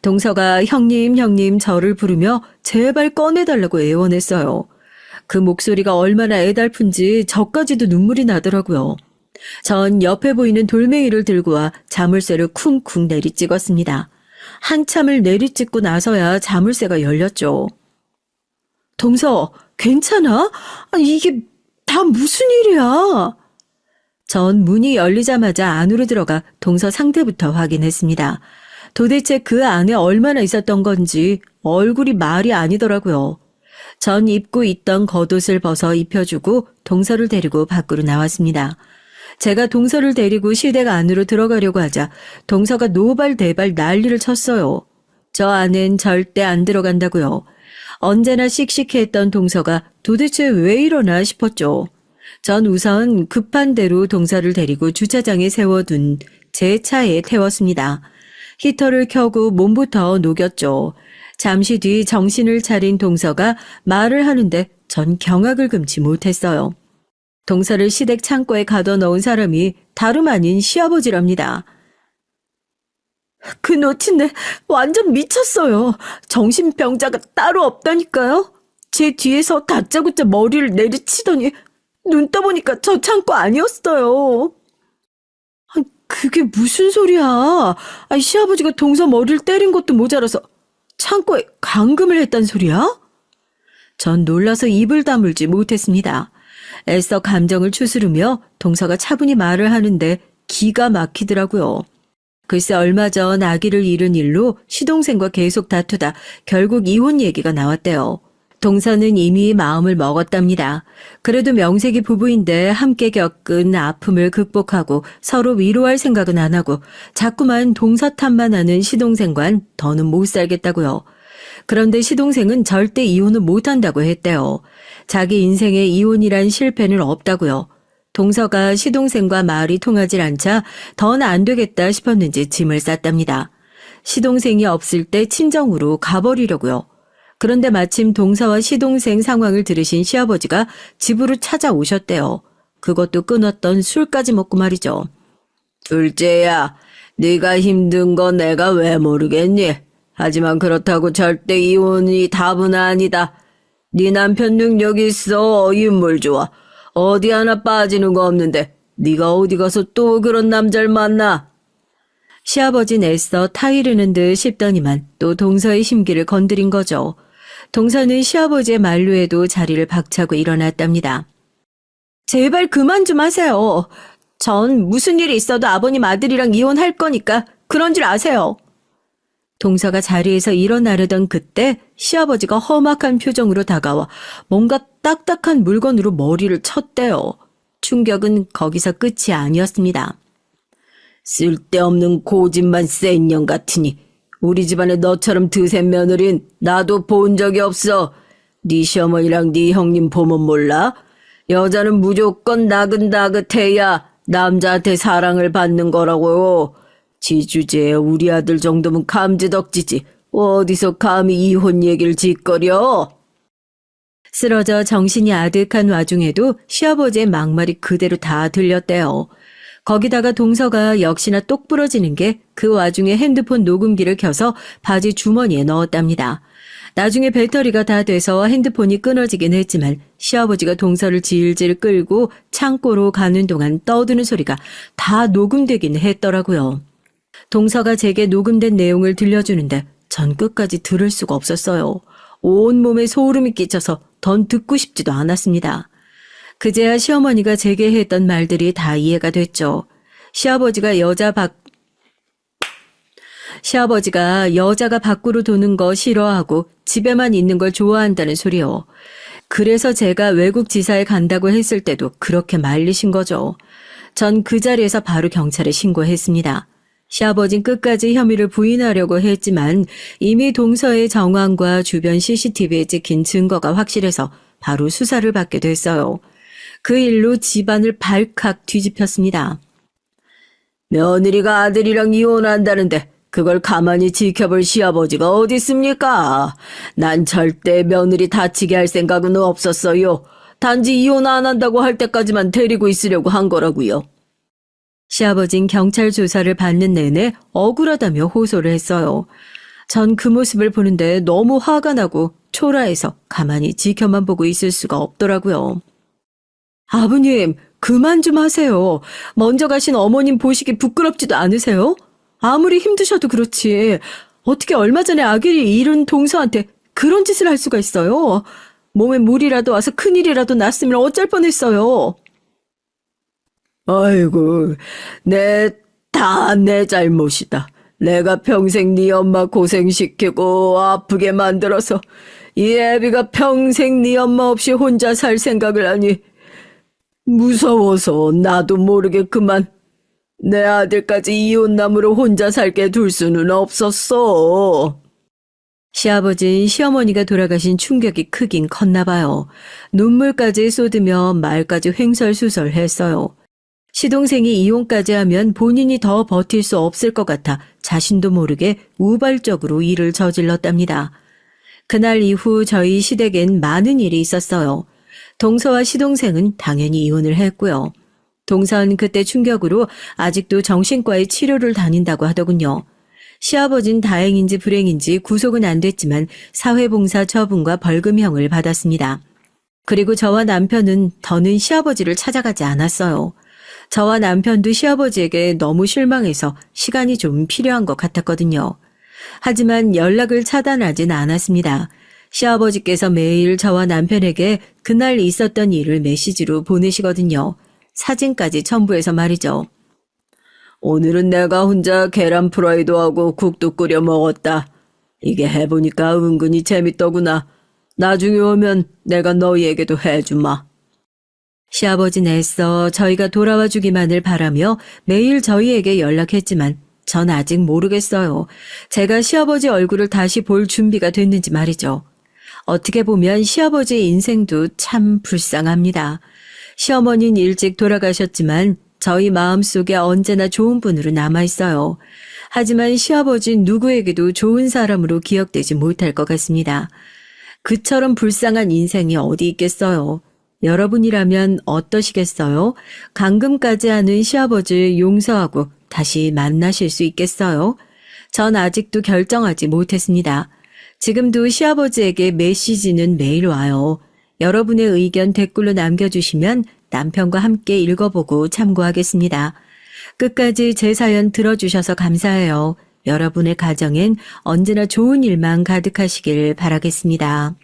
동서가 형님 저를 부르며 제발 꺼내달라고 애원했어요. 그 목소리가 얼마나 애달픈지 저까지도 눈물이 나더라고요. 전 옆에 보이는 돌멩이를 들고 와 자물쇠를 쿵쿵 내리찍었습니다. 한참을 내리찍고 나서야 자물쇠가 열렸죠. 동서, 괜찮아? 아니, 이게 다 무슨 일이야? 전 문이 열리자마자 안으로 들어가 동서 상태부터 확인했습니다. 도대체 그 안에 얼마나 있었던 건지 얼굴이 말이 아니더라고요. 전 입고 있던 겉옷을 벗어 입혀주고 동서를 데리고 밖으로 나왔습니다. 제가 동서를 데리고 시댁 안으로 들어가려고 하자 동서가 노발대발 난리를 쳤어요. 저 안엔 절대 안 들어간다고요. 언제나 씩씩했던 동서가 도대체 왜 이러나 싶었죠. 전 우선 급한 대로 동서를 데리고 주차장에 세워둔 제 차에 태웠습니다. 히터를 켜고 몸부터 녹였죠. 잠시 뒤 정신을 차린 동서가 말을 하는데 전 경악을 금치 못했어요. 동서를 시댁 창고에 가둬놓은 사람이 다름 아닌 시아버지랍니다. 그 노친네 완전 미쳤어요. 정신병자가 따로 없다니까요. 제 뒤에서 다짜고짜 머리를 내리치더니 눈 떠보니까 저 창고 아니었어요. 그게 무슨 소리야. 시아버지가 동서 머리를 때린 것도 모자라서 창고에 감금을 했단 소리야? 전 놀라서 입을 다물지 못했습니다. 애써 감정을 추스르며 동서가 차분히 말을 하는데 기가 막히더라고요. 글쎄 얼마 전 아기를 잃은 일로 시동생과 계속 다투다 결국 이혼 얘기가 나왔대요. 동서는 이미 마음을 먹었답니다. 그래도 명색이 부부인데 함께 겪은 아픔을 극복하고 서로 위로할 생각은 안 하고 자꾸만 동서 탓만 하는 시동생과는 더는 못 살겠다고요. 그런데 시동생은 절대 이혼을 못한다고 했대요. 자기 인생에 이혼이란 실패는 없다고요. 동서가 시동생과 말이 통하질 않자 더는 안 되겠다 싶었는지 짐을 쌌답니다. 시동생이 없을 때 친정으로 가버리려고요. 그런데 마침 동서와 시동생 상황을 들으신 시아버지가 집으로 찾아오셨대요. 그것도 끊었던 술까지 먹고 말이죠. 둘째야, 네가 힘든 거 내가 왜 모르겠니? 하지만 그렇다고 절대 이혼이 답은 아니다. 네 남편 능력 있어, 인물 좋아. 어디 하나 빠지는 거 없는데 네가 어디 가서 또 그런 남자를 만나? 시아버진 애써 타이르는 듯 싶더니만 또 동서의 심기를 건드린 거죠. 동서는 시아버지의 만류에도 자리를 박차고 일어났답니다. 제발 그만 좀 하세요. 전 무슨 일이 있어도 아버님 아들이랑 이혼할 거니까 그런 줄 아세요. 동서가 자리에서 일어나려던 그때 시아버지가 험악한 표정으로 다가와 뭔가 딱딱한 물건으로 머리를 쳤대요. 충격은 거기서 끝이 아니었습니다. 쓸데없는 고집만 센 년 같으니 우리 집안에 너처럼 드센 며느린 나도 본 적이 없어. 네 시어머니랑 네 형님 보면 몰라? 여자는 무조건 나긋나긋해야 남자한테 사랑을 받는 거라고요. 지주제에 우리 아들 정도면 감지덕지지. 어디서 감히 이혼 얘기를 짓거려? 쓰러져 정신이 아득한 와중에도 시아버지의 막말이 그대로 다 들렸대요. 거기다가 동서가 역시나 똑 부러지는 게 그 와중에 핸드폰 녹음기를 켜서 바지 주머니에 넣었답니다. 나중에 배터리가 다 돼서 핸드폰이 끊어지긴 했지만 시아버지가 동서를 질질 끌고 창고로 가는 동안 떠드는 소리가 다 녹음되긴 했더라고요. 동서가 제게 녹음된 내용을 들려주는데 전 끝까지 들을 수가 없었어요. 온몸에 소름이 끼쳐서 더 듣고 싶지도 않았습니다. 그제야 시어머니가 제게 했던 말들이 다 이해가 됐죠. 시아버지가 여자가 밖으로 도는 거 싫어하고 집에만 있는 걸 좋아한다는 소리요. 그래서 제가 외국 지사에 간다고 했을 때도 그렇게 말리신 거죠. 전 그 자리에서 바로 경찰에 신고했습니다. 시아버진 끝까지 혐의를 부인하려고 했지만 이미 동서의 정황과 주변 CCTV에 찍힌 증거가 확실해서 바로 수사를 받게 됐어요. 그 일로 집안을 발칵 뒤집혔습니다. 며느리가 아들이랑 이혼한다는데 그걸 가만히 지켜볼 시아버지가 어디 있습니까? 난 절대 며느리 다치게 할 생각은 없었어요. 단지 이혼 안 한다고 할 때까지만 데리고 있으려고 한 거라고요. 시아버진 경찰 조사를 받는 내내 억울하다며 호소를 했어요. 전 그 모습을 보는데 너무 화가 나고 초라해서 가만히 지켜만 보고 있을 수가 없더라고요. 아버님, 그만 좀 하세요. 먼저 가신 어머님 보시기 부끄럽지도 않으세요? 아무리 힘드셔도 그렇지. 어떻게 얼마 전에 아기를 잃은 동서한테 그런 짓을 할 수가 있어요? 몸에 물이라도 와서 큰일이라도 났으면 어쩔 뻔했어요. 아이고, 다 내 잘못이다. 내가 평생 네 엄마 고생시키고 아프게 만들어서 이 애비가 평생 네 엄마 없이 혼자 살 생각을 하니 무서워서 나도 모르게 그만 내 아들까지 이혼남으로 혼자 살게 둘 수는 없었어. 시아버진 시어머니가 돌아가신 충격이 크긴 컸나 봐요. 눈물까지 쏟으며 말까지 횡설수설했어요. 시동생이 이혼까지 하면 본인이 더 버틸 수 없을 것 같아 자신도 모르게 우발적으로 일을 저질렀답니다. 그날 이후 저희 시댁엔 많은 일이 있었어요. 동서와 시동생은 당연히 이혼을 했고요. 동서는 그때 충격으로 아직도 정신과에 치료를 다닌다고 하더군요. 시아버진 다행인지 불행인지 구속은 안 됐지만 사회봉사 처분과 벌금형을 받았습니다. 그리고 저와 남편은 더는 시아버지를 찾아가지 않았어요. 저와 남편도 시아버지에게 너무 실망해서 시간이 좀 필요한 것 같았거든요. 하지만 연락을 차단하진 않았습니다. 시아버지께서 매일 저와 남편에게 그날 있었던 일을 메시지로 보내시거든요. 사진까지 첨부해서 말이죠. 오늘은 내가 혼자 계란 프라이도 하고 국도 끓여 먹었다. 이게 해보니까 은근히 재밌더구나. 나중에 오면 내가 너희에게도 해주마. 시아버지는 애써 저희가 돌아와 주기만을 바라며 매일 저희에게 연락했지만 전 아직 모르겠어요. 제가 시아버지 얼굴을 다시 볼 준비가 됐는지 말이죠. 어떻게 보면 시아버지의 인생도 참 불쌍합니다. 시어머니는 일찍 돌아가셨지만 저희 마음속에 언제나 좋은 분으로 남아있어요. 하지만 시아버지는 누구에게도 좋은 사람으로 기억되지 못할 것 같습니다. 그처럼 불쌍한 인생이 어디 있겠어요. 여러분이라면 어떠시겠어요? 감금까지 하는 시아버지를 용서하고 다시 만나실 수 있겠어요? 전 아직도 결정하지 못했습니다. 지금도 시아버지에게 메시지는 매일 와요. 여러분의 의견 댓글로 남겨주시면 남편과 함께 읽어보고 참고하겠습니다. 끝까지 제 사연 들어주셔서 감사해요. 여러분의 가정엔 언제나 좋은 일만 가득하시길 바라겠습니다.